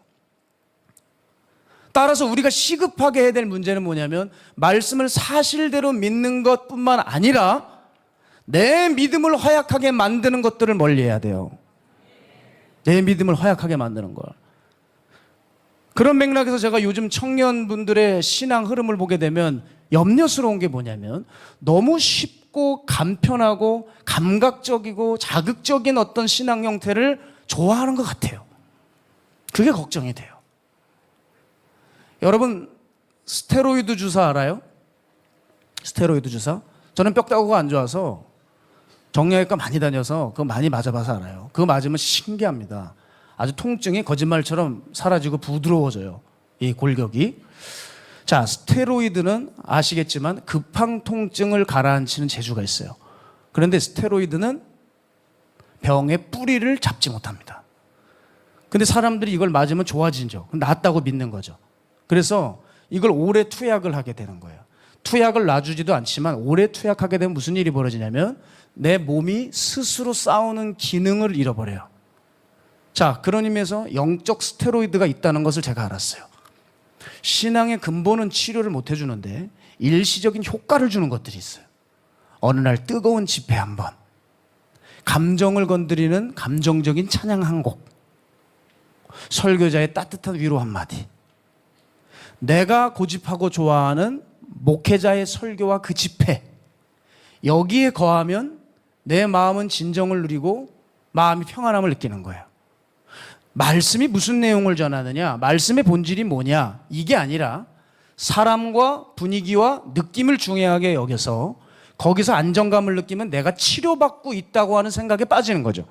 따라서 우리가 시급하게 해야 될 문제는 뭐냐면 말씀을 사실대로 믿는 것뿐만 아니라 내 믿음을 허약하게 만드는 것들을 멀리해야 돼요. 내 믿음을 허약하게 만드는 걸. 그런 맥락에서 제가 요즘 청년분들의 신앙 흐름을 보게 되면 염려스러운 게 뭐냐면 너무 쉽고 간편하고 감각적이고 자극적인 어떤 신앙 형태를 좋아하는 것 같아요. 그게 걱정이 돼요. 여러분 스테로이드 주사 알아요? 스테로이드 주사? 저는 뼈다구가 안 좋아서 정형외과 많이 다녀서 그거 많이 맞아봐서 알아요. 그거 맞으면 신기합니다. 아주 통증이 거짓말처럼 사라지고 부드러워져요. 이 골격이. 자, 스테로이드는 아시겠지만 급한 통증을 가라앉히는 재주가 있어요. 그런데 스테로이드는 병의 뿌리를 잡지 못합니다. 근데 사람들이 이걸 맞으면 좋아지죠. 낫다고 믿는 거죠. 그래서 이걸 오래 투약을 하게 되는 거예요. 투약을 놔주지도 않지만 오래 투약하게 되면 무슨 일이 벌어지냐면 내 몸이 스스로 싸우는 기능을 잃어버려요. 자, 그런 의미에서 영적 스테로이드가 있다는 것을 제가 알았어요. 신앙의 근본은 치료를 못 해주는데 일시적인 효과를 주는 것들이 있어요. 어느 날 뜨거운 집회 한 번, 감정을 건드리는 감정적인 찬양 한 곡, 설교자의 따뜻한 위로 한마디, 내가 고집하고 좋아하는 목회자의 설교와 그 집회, 여기에 거하면 내 마음은 진정을 누리고 마음이 평안함을 느끼는 거예요. 말씀이 무슨 내용을 전하느냐, 말씀의 본질이 뭐냐, 이게 아니라 사람과 분위기와 느낌을 중요하게 여겨서 거기서 안정감을 느끼면 내가 치료받고 있다고 하는 생각에 빠지는 거죠.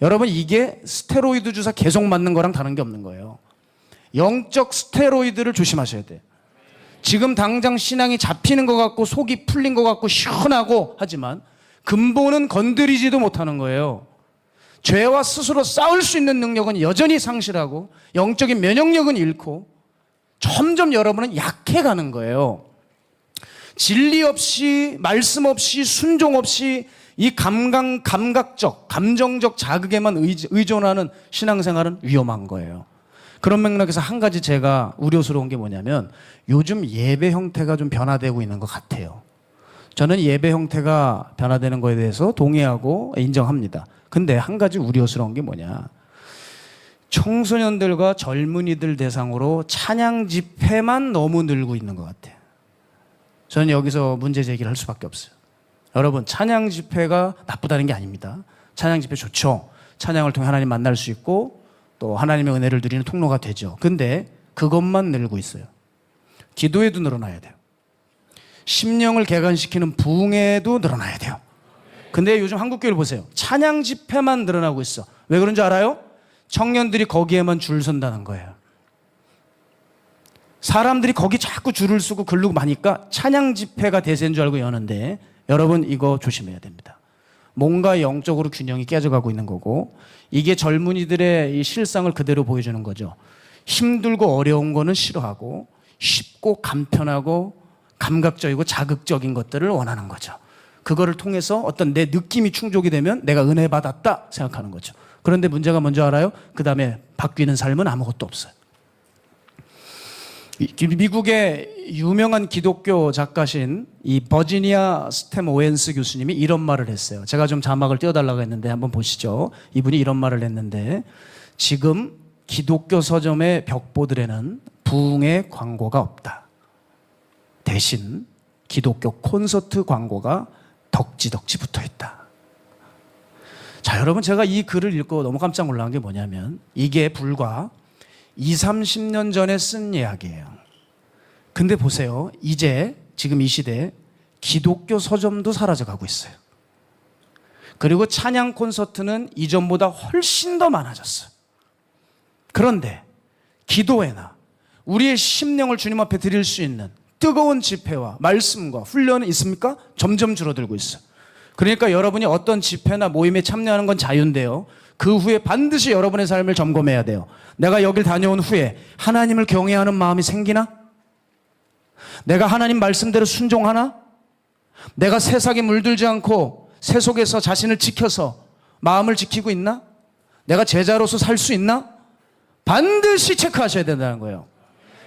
여러분, 이게 스테로이드 주사 계속 맞는 거랑 다른 게 없는 거예요. 영적 스테로이드를 조심하셔야 돼요. 지금 당장 신앙이 잡히는 것 같고 속이 풀린 것 같고 시원하고 하지만 근본은 건드리지도 못하는 거예요. 죄와 스스로 싸울 수 있는 능력은 여전히 상실하고 영적인 면역력은 잃고 점점 여러분은 약해가는 거예요. 진리 없이, 말씀 없이, 순종 없이 이 감각적, 감정적 자극에만 의존하는 신앙생활은 위험한 거예요. 그런 맥락에서 한 가지 제가 우려스러운 게 뭐냐면 요즘 예배 형태가 좀 변화되고 있는 것 같아요. 저는 예배 형태가 변화되는 거에 대해서 동의하고 인정합니다. 근데 한 가지 우려스러운 게 뭐냐, 청소년들과 젊은이들 대상으로 찬양 집회만 너무 늘고 있는 것 같아요. 저는 여기서 문제 제기를 할 수밖에 없어요. 여러분, 찬양 집회가 나쁘다는 게 아닙니다. 찬양 집회 좋죠. 찬양을 통해 하나님 만날 수 있고 또 하나님의 은혜를 누리는 통로가 되죠. 근데 그것만 늘고 있어요. 기도에도 늘어나야 돼요. 심령을 개간시키는 부흥에도 늘어나야 돼요. 근데 요즘 한국교회를 보세요. 찬양 집회만 늘어나고 있어. 왜 그런 줄 알아요? 청년들이 거기에만 줄 선다는 거예요. 사람들이 거기 자꾸 줄을 서고 글르고 마니까 찬양 집회가 대세인 줄 알고 여는데 여러분, 이거 조심해야 됩니다. 뭔가 영적으로 균형이 깨져가고 있는 거고, 이게 젊은이들의 이 실상을 그대로 보여주는 거죠. 힘들고 어려운 거는 싫어하고 쉽고 간편하고 감각적이고 자극적인 것들을 원하는 거죠. 그거를 통해서 어떤 내 느낌이 충족이 되면 내가 은혜 받았다 생각하는 거죠. 그런데 문제가 뭔지 알아요? 그 다음에 바뀌는 삶은 아무것도 없어요. 미국의 유명한 기독교 작가신 이 버지니아 스템 오웬스 교수님이 이런 말을 했어요. 제가 좀 자막을 띄워달라고 했는데 한번 보시죠. 이분이 이런 말을 했는데, 지금 기독교 서점의 벽보들에는 부흥의 광고가 없다. 대신 기독교 콘서트 광고가 덕지덕지 붙어있다. 자, 여러분, 제가 이 글을 읽고 너무 깜짝 놀란 게 뭐냐면 이게 불과 20-30년 전에 쓴 이야기예요. 근데 보세요. 이제 지금 이 시대에 기독교 서점도 사라져가고 있어요. 그리고 찬양 콘서트는 이전보다 훨씬 더 많아졌어요. 그런데 기도회나 우리의 심령을 주님 앞에 드릴 수 있는 뜨거운 집회와 말씀과 훈련은 있습니까? 점점 줄어들고 있어요. 그러니까 여러분이 어떤 집회나 모임에 참여하는 건 자유인데요, 그 후에 반드시 여러분의 삶을 점검해야 돼요. 내가 여길 다녀온 후에 하나님을 경외하는 마음이 생기나? 내가 하나님 말씀대로 순종하나? 내가 세상에 물들지 않고 세속에서 자신을 지켜서 마음을 지키고 있나? 내가 제자로서 살 수 있나? 반드시 체크하셔야 된다는 거예요.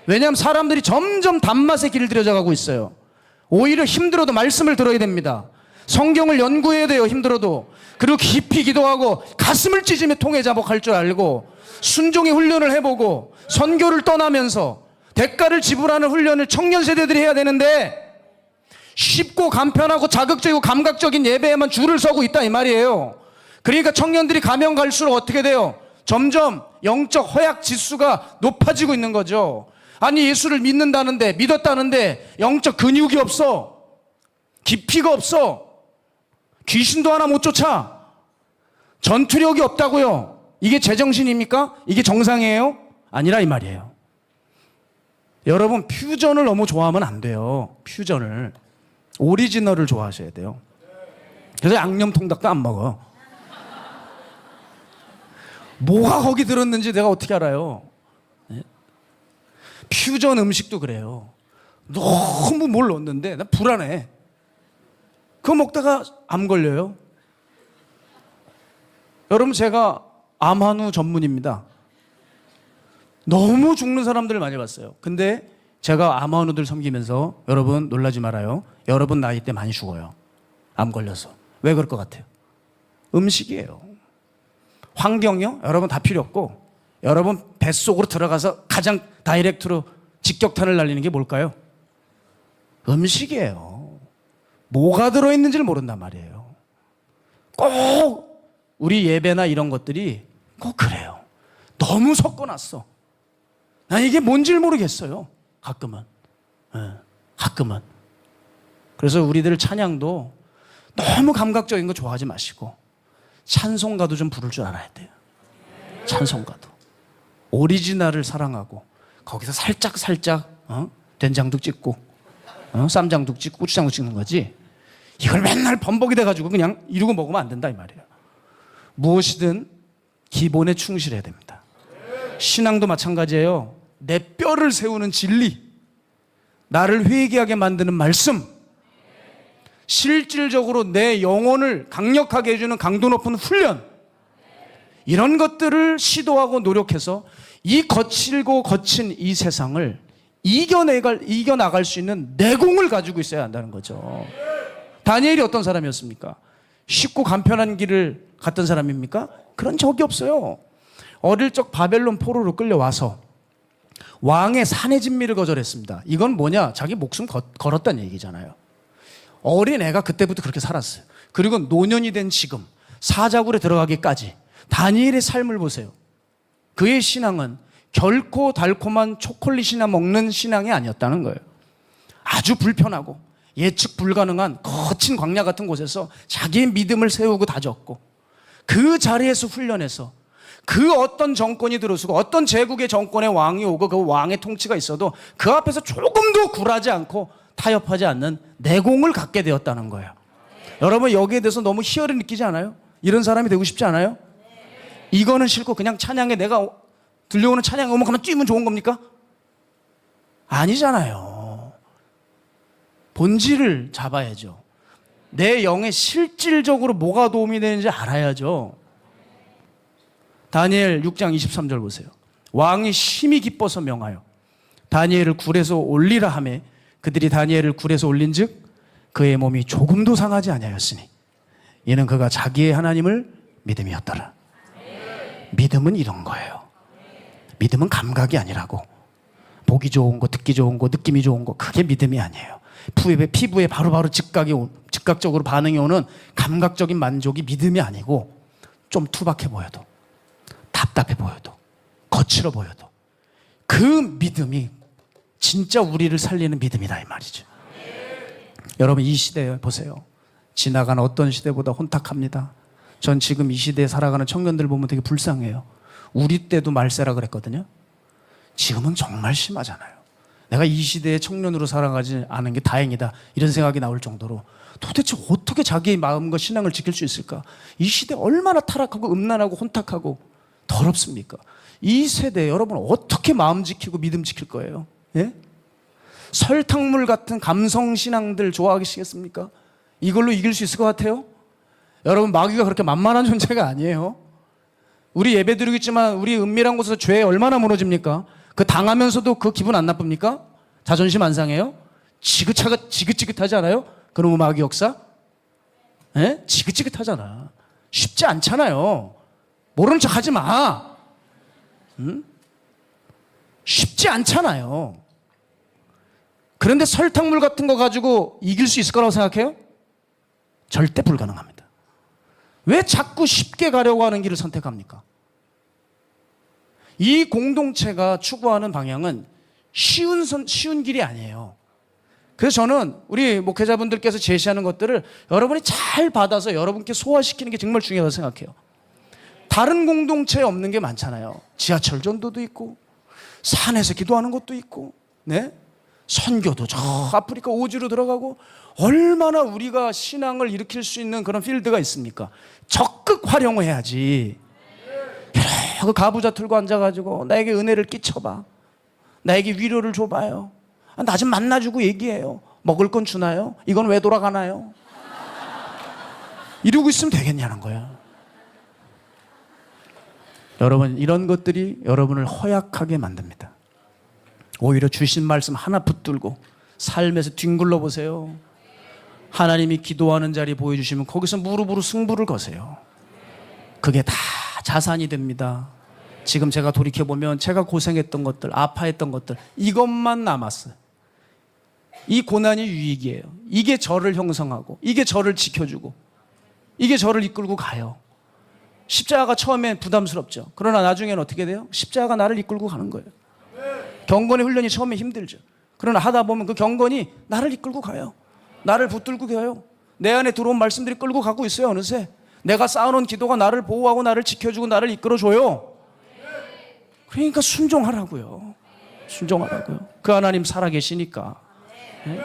왜냐하면 사람들이 점점 단맛에 길들여져 가고 있어요. 오히려 힘들어도 말씀을 들어야 됩니다. 성경을 연구해야 돼요. 힘들어도. 그리고 깊이 기도하고 가슴을 찢으며 통해 자복할 줄 알고 순종의 훈련을 해보고 선교를 떠나면서 대가를 지불하는 훈련을 청년 세대들이 해야 되는데 쉽고 간편하고 자극적이고 감각적인 예배에만 줄을 서고 있다 이 말이에요. 그러니까 청년들이 가면 갈수록 어떻게 돼요? 점점 영적 허약 지수가 높아지고 있는 거죠. 아니 예수를 믿는다는데 믿었다는데 영적 근육이 없어. 깊이가 없어. 귀신도 하나 못 쫓아. 전투력이 없다고요. 이게 제정신입니까? 이게 정상이에요? 아니라 이 말이에요. 여러분 퓨전을 너무 좋아하면 안 돼요. 퓨전을. 오리지널을 좋아하셔야 돼요. 그래서 양념통닭도 안 먹어. 뭐가 거기 들었는지 내가 어떻게 알아요? 네? 퓨전 음식도 그래요. 너무 뭘 넣었는데 나 불안해. 그거 먹다가 암 걸려요. 여러분 제가 암환우 전문입니다. 너무 죽는 사람들을 많이 봤어요. 근데 제가 암환우들 섬기면서 여러분 놀라지 말아요. 여러분 나이 때 많이 죽어요. 암 걸려서. 왜 그럴 것 같아요? 음식이에요. 환경이요? 여러분 다 필요 없고 여러분 뱃속으로 들어가서 가장 다이렉트로 직격탄을 날리는 게 뭘까요? 음식이에요. 뭐가 들어있는지를 모른단 말이에요. 꼭 우리 예배나 이런 것들이 꼭 그래요. 너무 섞어놨어. 난 이게 뭔지를 모르겠어요. 가끔은. 가끔은. 그래서 우리들 찬양도 너무 감각적인 거 좋아하지 마시고 찬송가도 좀 부를 줄 알아야 돼요. 찬송가도. 오리지널을 사랑하고 거기서 살짝 된장도 찍고 쌈장도 찍고 고추장도 찍는 거지. 이걸 맨날 범벅이 돼가지고 그냥 이러고 먹으면 안 된다 이 말이에요. 무엇이든 기본에 충실해야 됩니다. 신앙도 마찬가지예요. 내 뼈를 세우는 진리, 나를 회개하게 만드는 말씀, 실질적으로 내 영혼을 강력하게 해주는 강도 높은 훈련, 이런 것들을 시도하고 노력해서 이 거칠고 거친 이 세상을 이겨나갈 수 있는 내공을 가지고 있어야 한다는 거죠. 다니엘이 어떤 사람이었습니까? 쉽고 간편한 길을 갔던 사람입니까? 그런 적이 없어요. 어릴 적 바벨론 포로로 끌려와서 왕의 사내 진미를 거절했습니다. 이건 뭐냐? 자기 목숨 걸었다는 얘기잖아요. 어린 애가 그때부터 그렇게 살았어요. 그리고 노년이 된 지금 사자굴에 들어가기까지 다니엘의 삶을 보세요. 그의 신앙은 결코 달콤한 초콜릿이나 먹는 신앙이 아니었다는 거예요. 아주 불편하고 예측 불가능한 거친 광야 같은 곳에서 자기의 믿음을 세우고 다졌고 그 자리에서 훈련해서 그 어떤 정권이 들어서고 어떤 제국의 정권의 왕이 오고 그 왕의 통치가 있어도 그 앞에서 조금도 굴하지 않고 타협하지 않는 내공을 갖게 되었다는 거예요. 여러분 여기에 대해서 너무 희열을 느끼지 않아요? 이런 사람이 되고 싶지 않아요? 이거는 싫고 그냥 찬양에 내가 들려오는 찬양 음악 하면 뛰면 좋은 겁니까? 아니잖아요. 본질을 잡아야죠. 내 영에 실질적으로 뭐가 도움이 되는지 알아야죠. 다니엘 6장 23절 보세요. 왕이 심히 기뻐서 명하여 다니엘을 굴에서 올리라 하매 그들이 다니엘을 굴에서 올린즉 그의 몸이 조금도 상하지 아니하였으니 이는 그가 자기의 하나님을 믿음이었더라. 믿음은 이런 거예요. 믿음은 감각이 아니라고. 보기 좋은 거, 듣기 좋은 거, 느낌이 좋은 거, 그게 믿음이 아니에요. 피부에 바로바로 즉각적으로 반응이 오는 감각적인 만족이 믿음이 아니고 좀 투박해 보여도 답답해 보여도 거칠어 보여도 그 믿음이 진짜 우리를 살리는 믿음이다 이 말이죠. 여러분 이 시대에 보세요. 지나간 어떤 시대보다 혼탁합니다. 전 지금 이 시대에 살아가는 청년들 보면 되게 불쌍해요. 우리 때도 말세라 그랬거든요. 지금은 정말 심하잖아요. 내가 이 시대의 청년으로 살아가지 않은 게 다행이다 이런 생각이 나올 정도로 도대체 어떻게 자기의 마음과 신앙을 지킬 수 있을까? 이 시대 얼마나 타락하고 음란하고 혼탁하고 더럽습니까? 이 세대에 여러분 어떻게 마음 지키고 믿음 지킬 거예요? 예? 설탕물 같은 감성신앙들 좋아하시겠습니까? 이걸로 이길 수 있을 것 같아요? 여러분 마귀가 그렇게 만만한 존재가 아니에요. 우리 예배 드리고 있지만 우리 은밀한 곳에서 죄 얼마나 무너집니까? 그 당하면서도 그 기분 안 나쁩니까? 자존심 안 상해요? 지긋지긋하지 않아요? 그런 마귀 역사? 예? 지긋지긋하잖아. 쉽지 않잖아요. 모르는 척 하지 마. 응? 쉽지 않잖아요. 그런데 설탕물 같은 거 가지고 이길 수 있을 거라고 생각해요? 절대 불가능합니다. 왜 자꾸 쉽게 가려고 하는 길을 선택합니까? 이 공동체가 추구하는 방향은 쉬운 길이 아니에요. 그래서 저는 우리 목회자분들께서 제시하는 것들을 여러분이 잘 받아서 여러분께 소화시키는 게 정말 중요하다고 생각해요. 다른 공동체에 없는 게 많잖아요. 지하철 전도도 있고 산에서 기도하는 것도 있고, 네? 선교도 저 아프리카 오지로 들어가고, 얼마나 우리가 신앙을 일으킬 수 있는 그런 필드가 있습니까? 적극 활용해야지. 그 가부좌 틀고 앉아가지고 나에게 은혜를 끼쳐봐, 나에게 위로를 줘봐요, 나 좀 만나주고 얘기해요, 먹을 건 주나요? 이건 왜 돌아가나요? 이러고 있으면 되겠냐는 거야. 여러분, 이런 것들이 여러분을 허약하게 만듭니다. 오히려 주신 말씀 하나 붙들고 삶에서 뒹굴러 보세요. 하나님이 기도하는 자리 보여주시면 거기서 무릎으로 승부를 거세요. 그게 다 자산이 됩니다. 지금 제가 돌이켜보면 제가 고생했던 것들, 아파했던 것들, 이것만 남았어요. 이 고난이 유익이에요. 이게 저를 형성하고, 이게 저를 지켜주고, 이게 저를 이끌고 가요. 십자가가 처음엔 부담스럽죠. 그러나 나중에는 어떻게 돼요? 십자가가 나를 이끌고 가는 거예요. 경건의 훈련이 처음에 힘들죠. 그러나 하다 보면 그 경건이 나를 이끌고 가요. 나를 붙들고 가요. 내 안에 들어온 말씀들이 끌고 가고 있어요. 어느새 내가 쌓아놓은 기도가 나를 보호하고 나를 지켜주고 나를 이끌어줘요. 그러니까 순종하라고요. 순종하라고요. 그 하나님 살아계시니까. 네?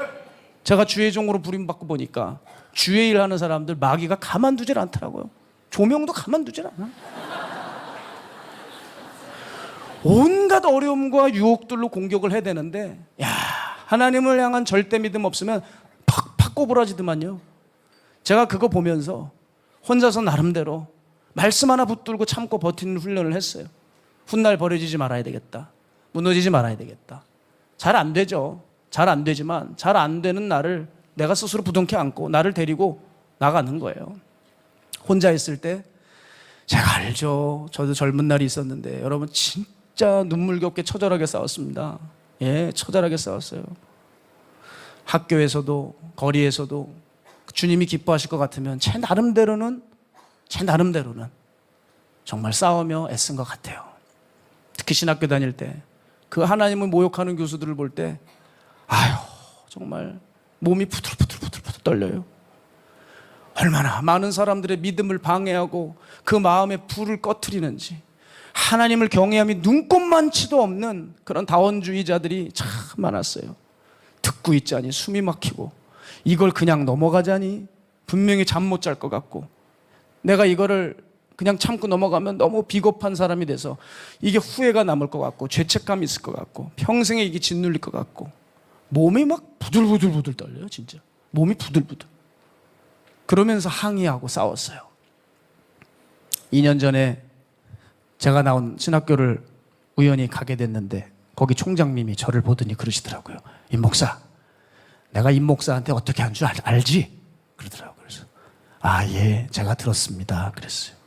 제가 주의 종으로 부림받고 보니까 주의 일하는 사람들 마귀가 가만두질 않더라고요. 조명도 가만두질 않아. 온갖 어려움과 유혹들로 공격을 해야 되는데, 야, 하나님을 향한 절대 믿음 없으면 팍팍 꼬부라지더만요. 제가 그거 보면서 혼자서 나름대로 말씀 하나 붙들고 참고 버티는 훈련을 했어요. 훗날 버려지지 말아야 되겠다, 무너지지 말아야 되겠다. 잘 안 되죠. 잘 안 되지만 잘 안 되는 나를 내가 스스로 부둥켜 안고 나를 데리고 나가는 거예요. 혼자 있을 때 제가 알죠. 저도 젊은 날이 있었는데 여러분 진짜 눈물겹게 처절하게 싸웠습니다. 예, 처절하게 싸웠어요. 학교에서도 거리에서도 주님이 기뻐하실 것 같으면 제 나름대로는 정말 싸우며 애쓴 것 같아요. 특히 신학교 다닐 때 그 하나님을 모욕하는 교수들을 볼 때 아유, 정말 몸이 부들부들 떨려요. 얼마나 많은 사람들의 믿음을 방해하고 그 마음에 불을 꺼트리는지. 하나님을 경외함이 눈꼽만치도 없는 그런 다원주의자들이 참 많았어요. 듣고 있자니 숨이 막히고, 이걸 그냥 넘어가자니 분명히 잠 못 잘 것 같고, 내가 이거를 그냥 참고 넘어가면 너무 비겁한 사람이 돼서 이게 후회가 남을 것 같고, 죄책감이 있을 것 같고, 평생에 이게 짓눌릴 것 같고, 몸이 막 부들부들 떨려요. 진짜 몸이 부들부들. 그러면서 항의하고 싸웠어요. 2년 전에 제가 나온 신학교를 우연히 가게 됐는데 거기 총장님이 저를 보더니 그러시더라고요. 임 목사, 내가 임 목사한테 어떻게 한 줄 알지? 그러더라고요. 그래서 아, 예, 제가 들었습니다. 그랬어요.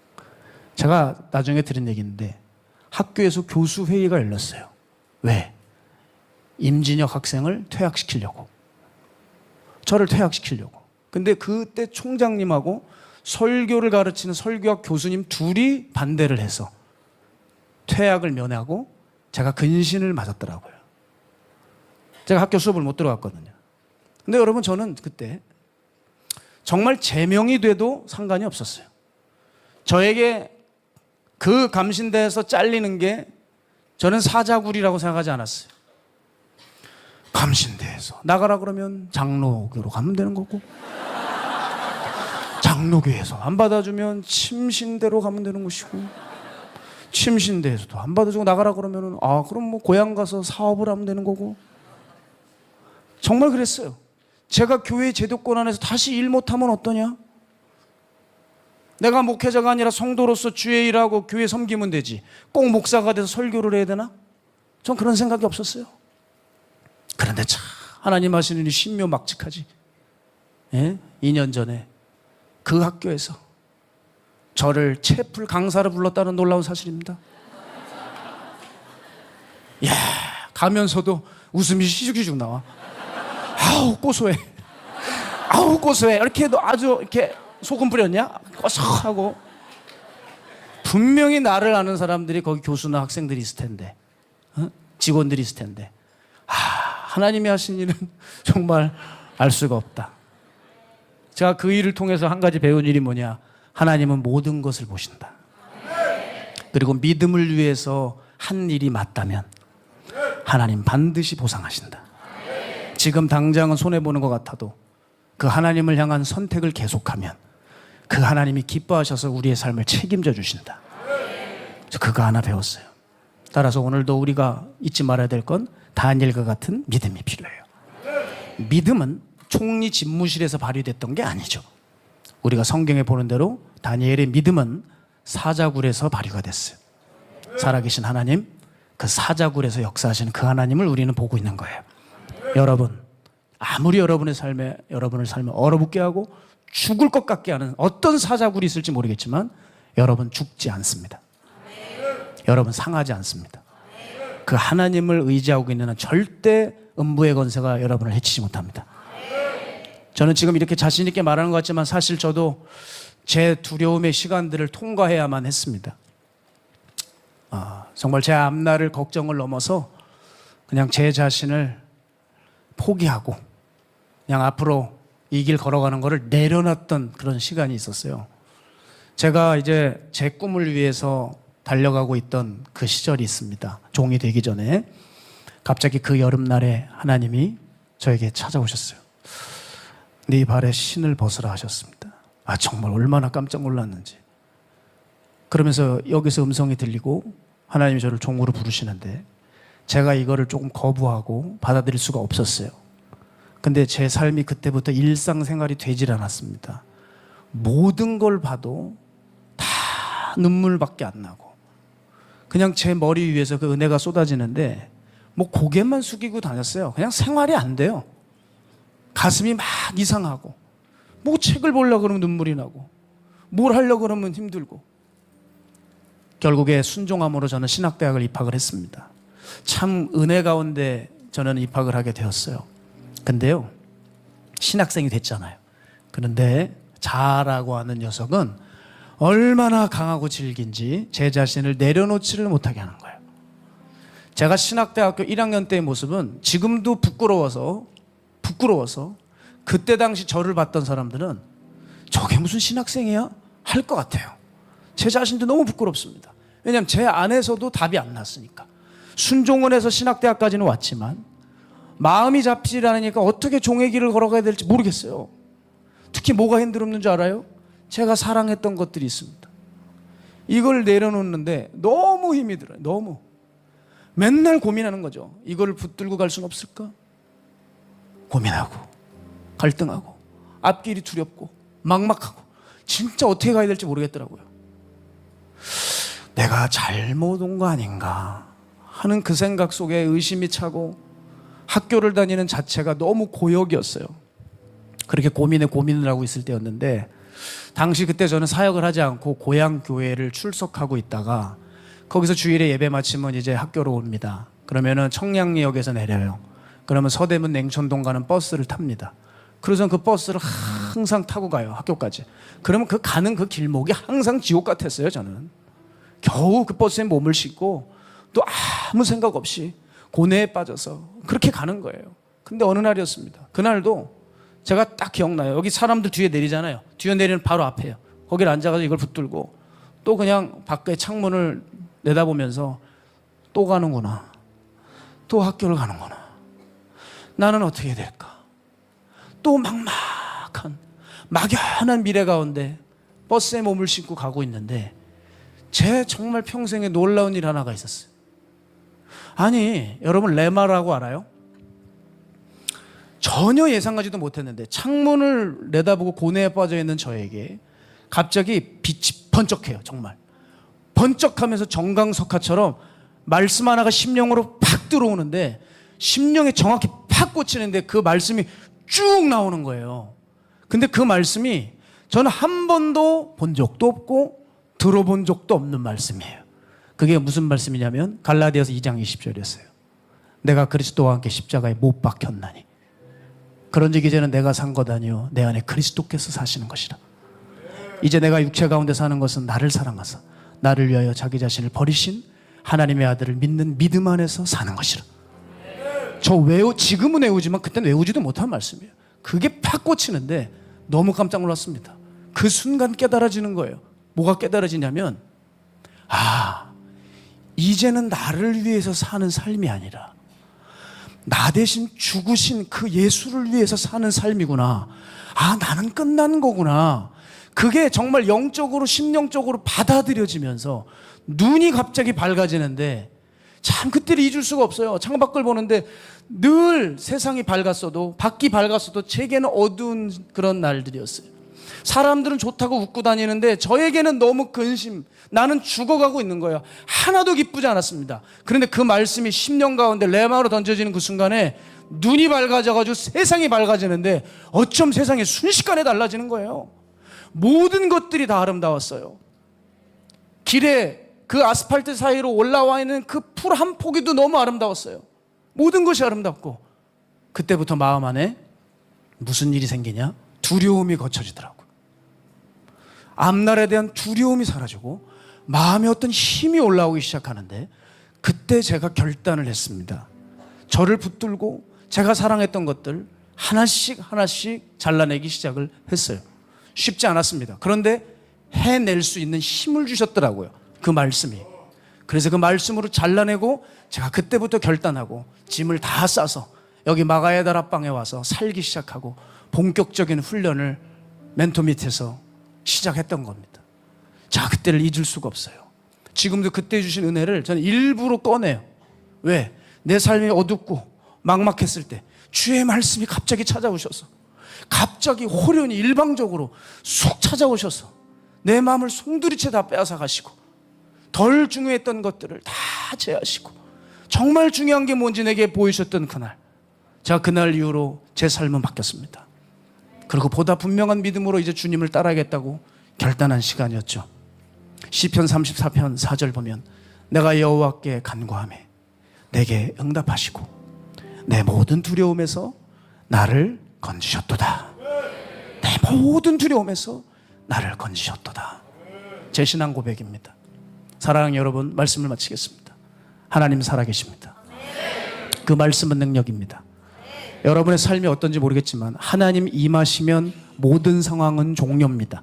제가 나중에 들은 얘기인데 학교에서 교수 회의가 열렸어요. 왜? 임진혁 학생을 퇴학시키려고. 저를 퇴학시키려고. 근데 그때 총장님하고 설교를 가르치는 설교학 교수님 둘이 반대를 해서 퇴학을 면하고 제가 근신을 맞았더라고요. 제가 학교 수업을 못 들어갔거든요. 근데 여러분, 저는 그때 정말 제명이 돼도 상관이 없었어요. 저에게 그 감신대에서 잘리는 게 저는 사자굴이라고 생각하지 않았어요. 감신대에서 나가라 그러면 장로교로 가면 되는 거고, 장로교에서 안 받아주면 침신대로 가면 되는 것이고, 침신대에서도 안 받아주고 나가라 그러면 그럼 뭐 고향 가서 사업을 하면 되는 거고. 정말 그랬어요. 제가 교회 제도권 안에서 다시 일 못하면 어떠냐? 내가 목회자가 아니라 성도로서 주의 일하고 교회 섬기면 되지, 꼭 목사가 돼서 설교를 해야 되나? 전 그런 생각이 없었어요. 그런데 참 하나님 하시는 일이 신묘막측하지. 예? 2년 전에 그 학교에서 저를 채플 강사로 불렀다는 놀라운 사실입니다. 야, 가면서도 웃음이 시죽시죽 나와. 아우 고소해. 아우 고소해. 이렇게 아주 이렇게 소금 뿌렸냐? 고소하고. 분명히 나를 아는 사람들이 거기 교수나 학생들이 있을 텐데, 직원들이 있을 텐데, 하나님이 하신 일은 정말 알 수가 없다. 제가 그 일을 통해서 한 가지 배운 일이 뭐냐? 하나님은 모든 것을 보신다. 그리고 믿음을 위해서 한 일이 맞다면 하나님 반드시 보상하신다. 지금 당장은 손해보는 것 같아도 그 하나님을 향한 선택을 계속하면 그 하나님이 기뻐하셔서 우리의 삶을 책임져 주신다. 저 그거 하나 배웠어요. 따라서 오늘도 우리가 잊지 말아야 될 건 다니엘과 같은 믿음이 필요해요. 믿음은 총리 집무실에서 발휘됐던 게 아니죠. 우리가 성경에 보는 대로 다니엘의 믿음은 사자굴에서 발휘가 됐어요. 살아계신 하나님, 그 사자굴에서 역사하시는 그 하나님을 우리는 보고 있는 거예요. 여러분, 아무리 여러분의 삶을 얼어붙게 하고 죽을 것 같게 하는 어떤 사자굴이 있을지 모르겠지만 여러분 죽지 않습니다. 여러분 상하지 않습니다. 그 하나님을 의지하고 있는 한 절대 음부의 권세가 여러분을 해치지 못합니다. 저는 지금 이렇게 자신 있게 말하는 것 같지만 사실 저도 제 두려움의 시간들을 통과해야만 했습니다. 정말 제 앞날을 걱정을 넘어서 그냥 제 자신을 포기하고 그냥 앞으로 이 길 걸어가는 거를 내려놨던 그런 시간이 있었어요. 제가 이제 제 꿈을 위해서 달려가고 있던 그 시절이 있습니다. 종이 되기 전에 갑자기 그 여름날에 하나님이 저에게 찾아오셨어요. 네 발에 신을 벗으라 하셨습니다. 정말 얼마나 깜짝 놀랐는지. 그러면서 여기서 음성이 들리고 하나님이 저를 종으로 부르시는데 제가 이거를 조금 거부하고 받아들일 수가 없었어요. 근데 제 삶이 그때부터 일상생활이 되질 않았습니다. 모든 걸 봐도 다 눈물밖에 안 나고 그냥 제 머리 위에서 그 은혜가 쏟아지는데 뭐 고개만 숙이고 다녔어요. 그냥 생활이 안 돼요. 가슴이 막 이상하고 뭐 책을 보려고 그러면 눈물이 나고 뭘 하려고 그러면 힘들고 결국에 순종함으로 저는 신학대학을 입학을 했습니다. 참 은혜 가운데 저는 입학을 하게 되었어요. 근데요, 신학생이 됐잖아요. 그런데 자라고 하는 녀석은 얼마나 강하고 질긴지 제 자신을 내려놓지를 못하게 하는 거예요. 제가 신학대학교 1학년 때의 모습은 지금도 부끄러워서 그때 당시 저를 봤던 사람들은 저게 무슨 신학생이야? 할 것 같아요. 제 자신도 너무 부끄럽습니다. 왜냐하면 제 안에서도 답이 안 났으니까. 순종을 해서 신학대학까지는 왔지만 마음이 잡히지 않으니까 어떻게 종의 길을 걸어가야 될지 모르겠어요. 특히 뭐가 힘들었는 줄 알아요? 제가 사랑했던 것들이 있습니다. 이걸 내려놓는데 너무 힘이 들어요. 너무. 맨날 고민하는 거죠. 이걸 붙들고 갈 수는 없을까? 고민하고 갈등하고 앞길이 두렵고 막막하고 진짜 어떻게 가야 될지 모르겠더라고요. 내가 잘못 온 거 아닌가 하는 그 생각 속에 의심이 차고 학교를 다니는 자체가 너무 고역이었어요. 그렇게 고민을 하고 있을 때였는데 당시 그때 저는 사역을 하지 않고 고향 교회를 출석하고 있다가 거기서 주일에 예배 마치면 이제 학교로 옵니다. 그러면은 청량리역에서 내려요. 그러면 서대문 냉천동 가는 버스를 탑니다. 그래서 그 버스를 항상 타고 가요, 학교까지. 그러면 그 가는 그 길목이 항상 지옥 같았어요, 저는. 겨우 그 버스에 몸을 싣고 또 아무 생각 없이 고뇌에 빠져서 그렇게 가는 거예요. 근데 어느 날이었습니다. 그날도 제가 딱 기억나요. 여기 사람들 뒤에 내리잖아요. 뒤에 내리는 바로 앞에요. 거기를 앉아가지고 이걸 붙들고 또 그냥 밖에 창문을 내다보면서 또 가는구나. 또 학교를 가는구나. 나는 어떻게 해야 될까? 또 막연한 미래 가운데 버스에 몸을 싣고 가고 있는데 제 정말 평생에 놀라운 일 하나가 있었어요. 아니, 여러분 레마라고 알아요? 전혀 예상하지도 못했는데 창문을 내다보고 고뇌에 빠져있는 저에게 갑자기 빛이 번쩍해요. 정말 번쩍하면서 정강석화처럼 말씀 하나가 심령으로 팍 들어오는데 심령에 정확히 팍 꽂히는데 그 말씀이 쭉 나오는 거예요. 근데 그 말씀이 저는 한 번도 본 적도 없고 들어본 적도 없는 말씀이에요. 그게 무슨 말씀이냐면 갈라디아서 2장 20절이었어요. 내가 그리스도와 함께 십자가에 못 박혔나니 그런즉 이제는 내가 산 것 아니요 내 안에 그리스도께서 사시는 것이라. 이제 내가 육체 가운데 사는 것은 나를 사랑하사 나를 위하여 자기 자신을 버리신 하나님의 아들을 믿는 믿음 안에서 사는 것이라. 지금은 외우지만 그때는 외우지도 못한 말씀이에요. 그게 팍 꽂히는데 너무 깜짝 놀랐습니다. 그 순간 깨달아지는 거예요. 뭐가 깨달아지냐면 이제는 나를 위해서 사는 삶이 아니라 나 대신 죽으신 그 예수를 위해서 사는 삶이구나. 나는 끝난 거구나. 그게 정말 영적으로 심령적으로 받아들여지면서 눈이 갑자기 밝아지는데 참 그때를 잊을 수가 없어요. 창밖을 보는데 늘 세상이 밝았어도 밖이 밝았어도 제게는 어두운 그런 날들이었어요. 사람들은 좋다고 웃고 다니는데 저에게는 너무 근심, 나는 죽어가고 있는 거예요. 하나도 기쁘지 않았습니다. 그런데 그 말씀이 심령 가운데 레마로 던져지는 그 순간에 눈이 밝아져가지고 세상이 밝아지는데 어쩜 세상이 순식간에 달라지는 거예요. 모든 것들이 다 아름다웠어요. 길에 그 아스팔트 사이로 올라와 있는 그 풀 한 포기도 너무 아름다웠어요. 모든 것이 아름답고 그때부터 마음 안에 무슨 일이 생기냐? 두려움이 거쳐지더라고요. 앞날에 대한 두려움이 사라지고 마음에 어떤 힘이 올라오기 시작하는데 그때 제가 결단을 했습니다. 저를 붙들고 제가 사랑했던 것들 하나씩 하나씩 잘라내기 시작을 했어요. 쉽지 않았습니다. 그런데 해낼 수 있는 힘을 주셨더라고요. 그 말씀이. 그래서 그 말씀으로 잘라내고 제가 그때부터 결단하고 짐을 다 싸서 여기 마가야 다락방에 와서 살기 시작하고 본격적인 훈련을 멘토 밑에서 시작했던 겁니다. 자, 그때를 잊을 수가 없어요. 지금도 그때 주신 은혜를 저는 일부러 꺼내요. 왜? 내 삶이 어둡고 막막했을 때 주의 말씀이 갑자기 찾아오셔서 갑자기 호련히 일방적으로 쑥 찾아오셔서 내 마음을 송두리째 다 빼앗아 가시고 덜 중요했던 것들을 다 제하시고 정말 중요한 게 뭔지 내게 보이셨던 그날, 제가 그날 이후로 제 삶은 바뀌었습니다. 그리고 보다 분명한 믿음으로 이제 주님을 따라야겠다고 결단한 시간이었죠. 시편 34편 4절 보면 내가 여호와께 간구하매 내게 응답하시고 내 모든 두려움에서 나를 건지셨도다. 내 모든 두려움에서 나를 건지셨도다. 제 신앙 고백입니다. 사랑하는 여러분, 말씀을 마치겠습니다. 하나님 살아계십니다. 그 말씀은 능력입니다. 여러분의 삶이 어떤지 모르겠지만 하나님 임하시면 모든 상황은 종료입니다.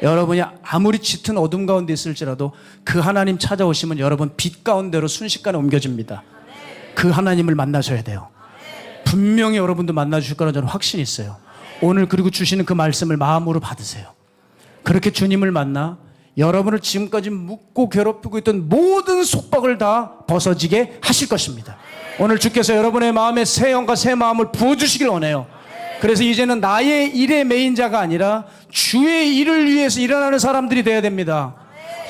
여러분이 아무리 짙은 어둠 가운데 있을지라도 그 하나님 찾아오시면 여러분 빛 가운데로 순식간에 옮겨집니다. 그 하나님을 만나셔야 돼요. 분명히 여러분도 만나주실 거라는 저는 확신이 있어요. 오늘 그리고 주시는 그 말씀을 마음으로 받으세요. 그렇게 주님을 만나 여러분을 지금까지 묻고 괴롭히고 있던 모든 속박을 다 벗어지게 하실 것입니다. 오늘 주께서 여러분의 마음에 새 영과 새 마음을 부어주시길 원해요. 그래서 이제는 나의 일의 메인 자가 아니라 주의 일을 위해서 일어나는 사람들이 되어야 됩니다.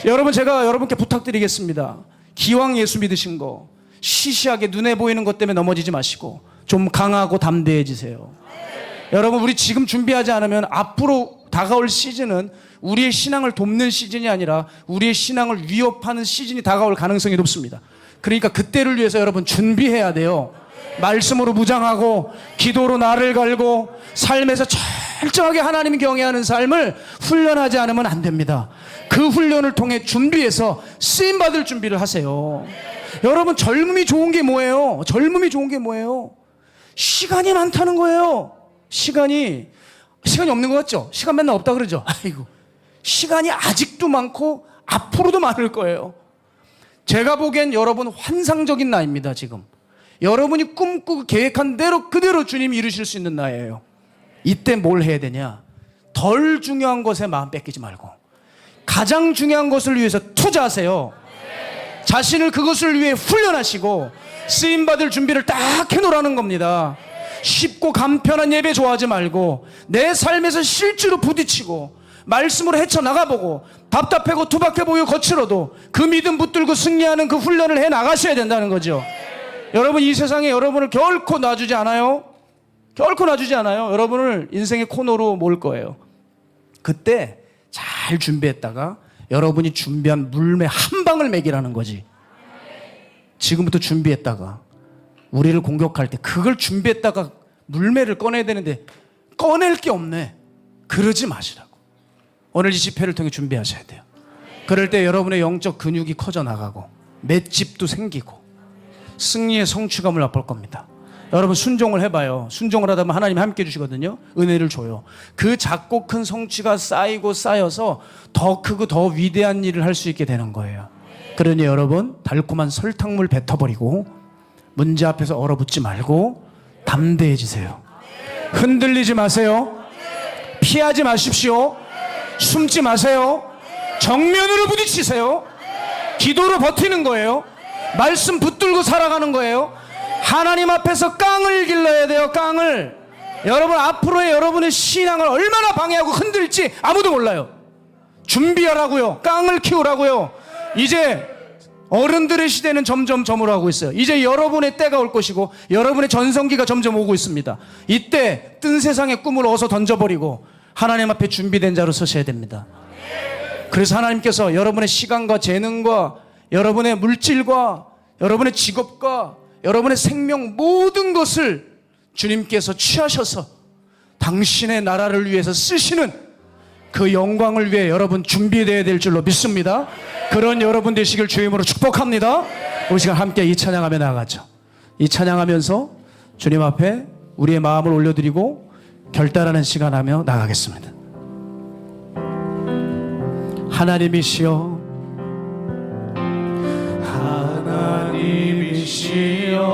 여러분, 제가 여러분께 부탁드리겠습니다. 기왕 예수 믿으신 거 시시하게 눈에 보이는 것 때문에 넘어지지 마시고 좀 강하고 담대해지세요. 여러분, 우리 지금 준비하지 않으면 앞으로 다가올 시즌은 우리의 신앙을 돕는 시즌이 아니라 우리의 신앙을 위협하는 시즌이 다가올 가능성이 높습니다. 그러니까 그때를 위해서 여러분 준비해야 돼요. 말씀으로 무장하고 기도로 나를 갈고 삶에서 철저하게 하나님 경외하는 삶을 훈련하지 않으면 안 됩니다. 그 훈련을 통해 준비해서 쓰임받을 준비를 하세요. 여러분, 젊음이 좋은 게 뭐예요? 젊음이 좋은 게 뭐예요? 시간이 많다는 거예요. 시간이 없는 것 같죠? 시간 맨날 없다 그러죠? 아이고, 시간이 아직도 많고 앞으로도 많을 거예요. 제가 보기엔 여러분 환상적인 나이입니다. 지금 여러분이 꿈꾸고 계획한 대로 그대로 주님이 이루실 수 있는 나이에요. 이때 뭘 해야 되냐? 덜 중요한 것에 마음 뺏기지 말고 가장 중요한 것을 위해서 투자하세요. 자신을 그것을 위해 훈련하시고 쓰임받을 준비를 딱 해놓으라는 겁니다. 쉽고 간편한 예배 좋아하지 말고 내 삶에서 실제로 부딪히고 말씀으로 헤쳐나가보고 답답하고 투박해 보여 거칠어도 그 믿음 붙들고 승리하는 그 훈련을 해나가셔야 된다는 거죠. 여러분, 이 세상에 여러분을 결코 놔주지 않아요. 결코 놔주지 않아요. 여러분을 인생의 코너로 몰 거예요. 그때 잘 준비했다가 여러분이 준비한 물매 한 방을 먹이라는 거지. 지금부터 준비했다가 우리를 공격할 때 그걸 준비했다가 물매를 꺼내야 되는데 꺼낼 게 없네. 그러지 마시라고. 오늘 이 집회를 통해 준비하셔야 돼요. 그럴 때 여러분의 영적 근육이 커져 나가고 맷집도 생기고 승리의 성취감을 맛볼 겁니다. 여러분, 순종을 해봐요. 순종을 하다 보면 하나님이 함께 해주시거든요. 은혜를 줘요. 그 작고 큰 성취가 쌓이고 쌓여서 더 크고 더 위대한 일을 할 수 있게 되는 거예요. 그러니 여러분, 달콤한 설탕물 뱉어버리고 문제 앞에서 얼어붙지 말고 담대해지세요. 흔들리지 마세요. 피하지 마십시오. 숨지 마세요. 정면으로 부딪히세요. 기도로 버티는 거예요. 말씀 붙들고 살아가는 거예요. 하나님 앞에서 깡을 길러야 돼요. 깡을. 여러분, 앞으로의 여러분의 신앙을 얼마나 방해하고 흔들지 아무도 몰라요. 준비하라고요. 깡을 키우라고요. 이제 어른들의 시대는 점점 저물어가고 있어요. 이제 여러분의 때가 올 것이고 여러분의 전성기가 점점 오고 있습니다. 이때 뜬 세상의 꿈을 어서 던져버리고 하나님 앞에 준비된 자로 서셔야 됩니다. 그래서 하나님께서 여러분의 시간과 재능과 여러분의 물질과 여러분의 직업과 여러분의 생명 모든 것을 주님께서 취하셔서 당신의 나라를 위해서 쓰시는 그 영광을 위해 여러분 준비되어야 될 줄로 믿습니다. 그런 여러분 되시길 주의 이름으로 축복합니다. 우리 시간 함께 이 찬양하며 나아가죠. 이 찬양하면서 주님 앞에 우리의 마음을 올려드리고 결단하는 시간 하며 나가겠습니다. 하나님이시여, 하나님이시여,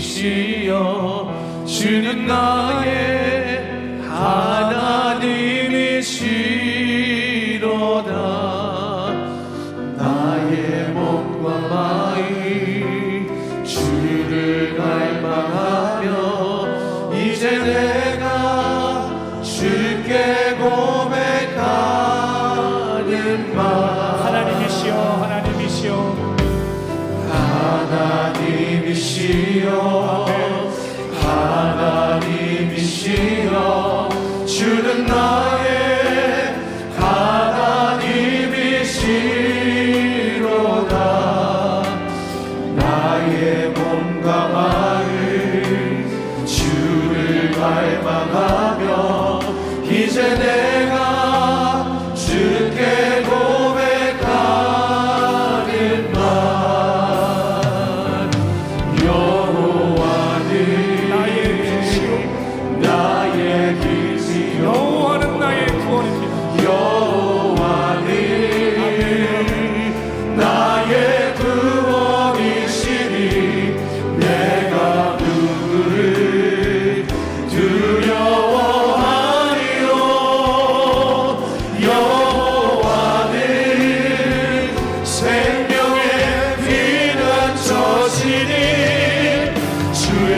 하나님이시여, 주는 나의 하나님이시로다. 나의 몸과 마음 주를 갈망하며 이제 내가 주께 고백하는 말. 하나님이시여, 하나님이시여, 하나님이시여, 하나님이시여, 주는 나의 하나님이시로다. 나의 몸과 마음 주를 갈망하며 이제 내가 주께 고백하는 말. 여호와는 나의 길이요, 나의 길이요, 여호와는 나의 구원입니다. 여호와는 나의 구원이시니 내가 누구를 두려워하리요. 여호와는 생명의 피난처시니 주의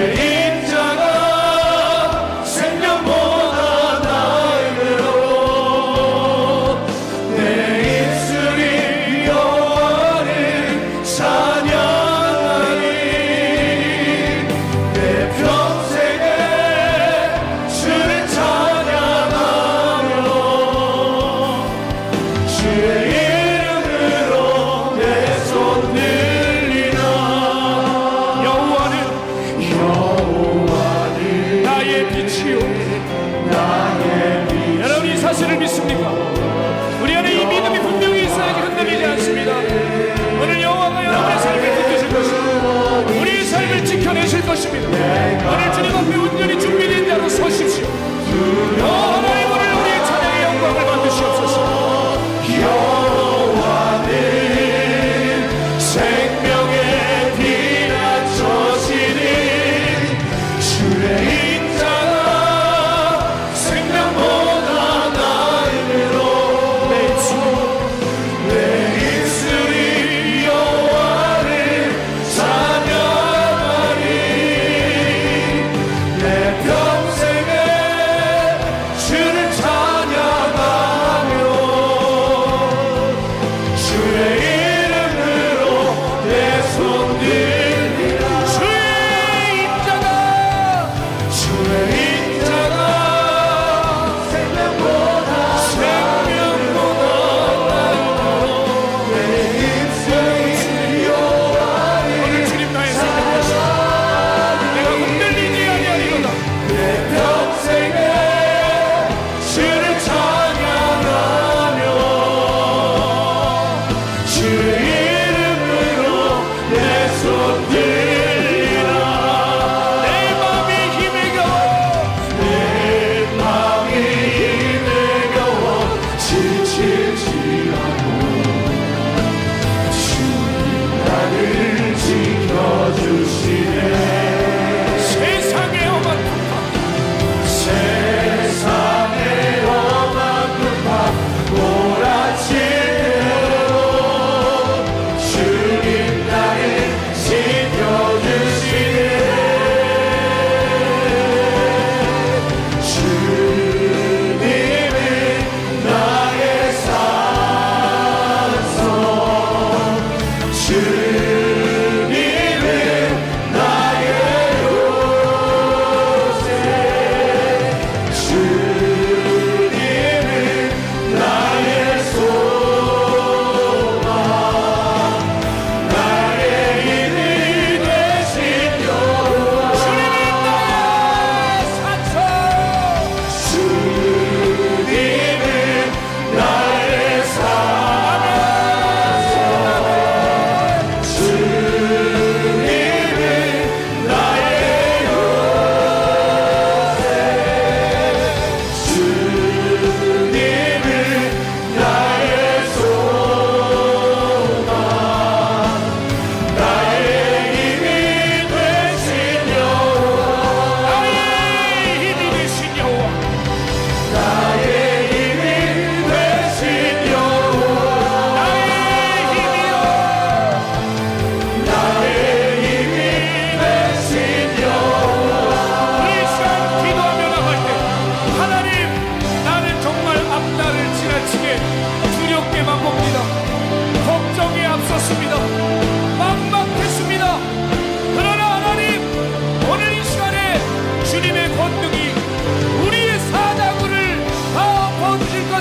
인자가 생명보다 나으로.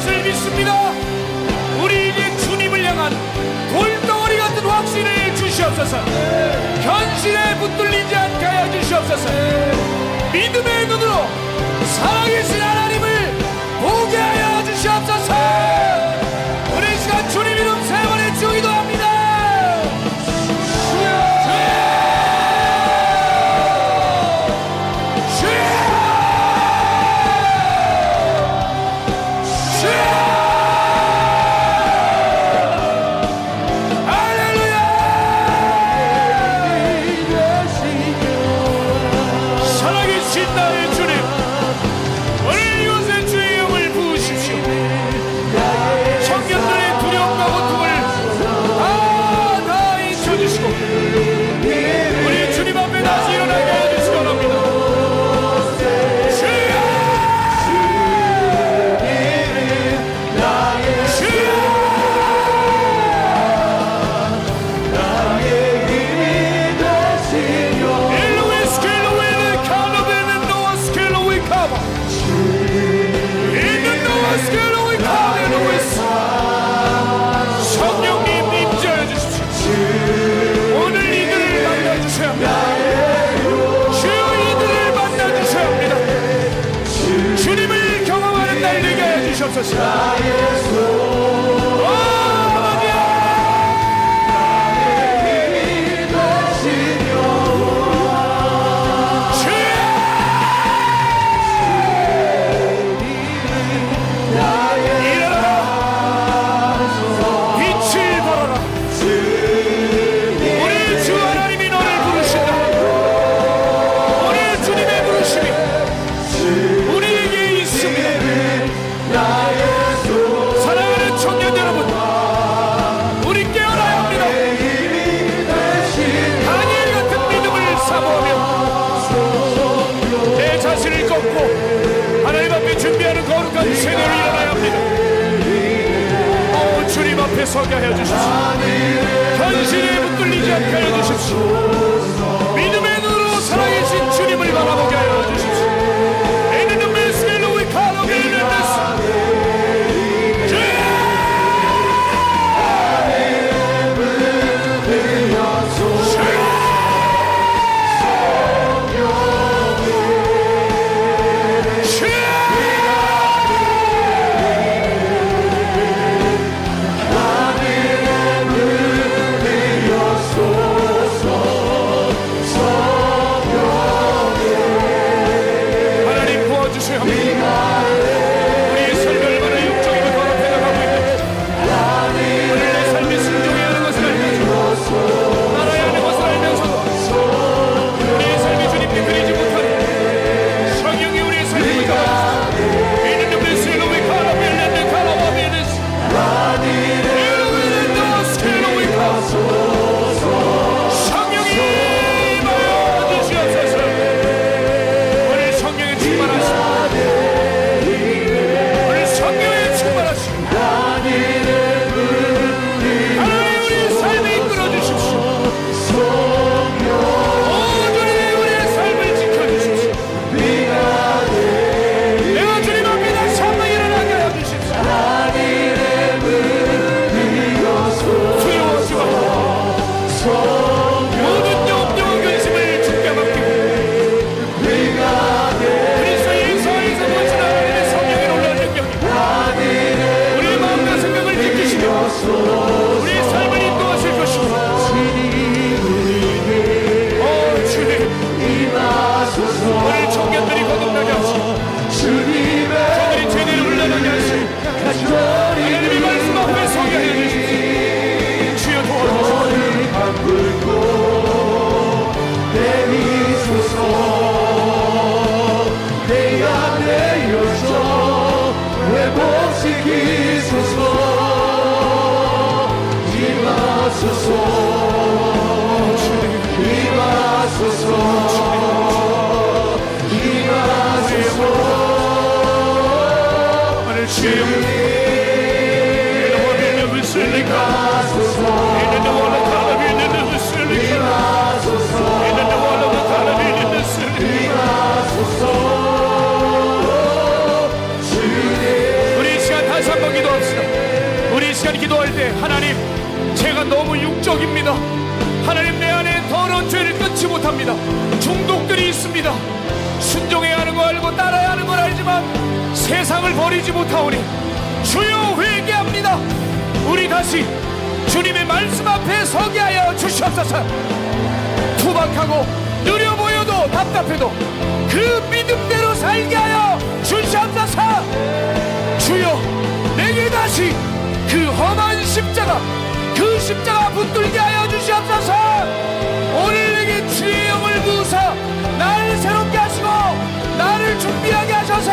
것을 믿습니다. 우리에게 주님을 향한 돌덩어리 같은 확신을 주시옵소서. 현실에 붙들리지 않게 하여 주시옵소서. 믿음의 눈으로 살아계신 하나님을 보게 하여 주시옵소서. 오늘 이 시간 주님 이름 세 번 외치고 기도합니다. 서게 하여 주십시오. 현실에 붙들리지 않게 하여 주십시오. 믿음의 눈으로 살아계신 주님을 바라보게 하여 주십시오. 에는 메스겔로 위카로 벨레데스 우리 시간 다시 한번 시간 기도할 때 하나님, 제가 너무 육적입니다. 하나님, 내 안에 더러운 죄를 끊지 못합니다. 중독들이 있습니다. 순종해야 하는 거 알고 따라야 하는 걸 알지만 세상을 버리지 못하오니 주여 회개합니다. 우리 다시 주님의 말씀 앞에 서게 하여 주시옵소서. 투박하고 느려 보여도 답답해도 그 믿음대로 살게 하여 주시옵소서. 주여, 내게 다시 그 험한 십자가, 그 십자가 붙들게 하여 주시옵소서. 오늘 내게 주의 영을 부으사 나를 새롭게 하시고 나를 준비하게 하셔서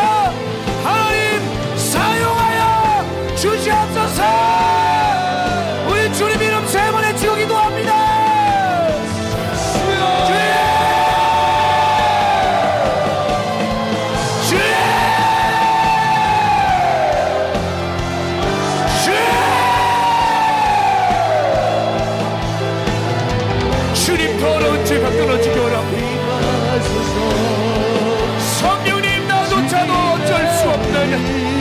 하나님 사용하여 주시옵소서. 우리 주님 이름 세 번에 지어 기도합니다. 주님, 더러운 죄가 끊어지게 원합니다. 성령님, 나조차도 어쩔 수 없나니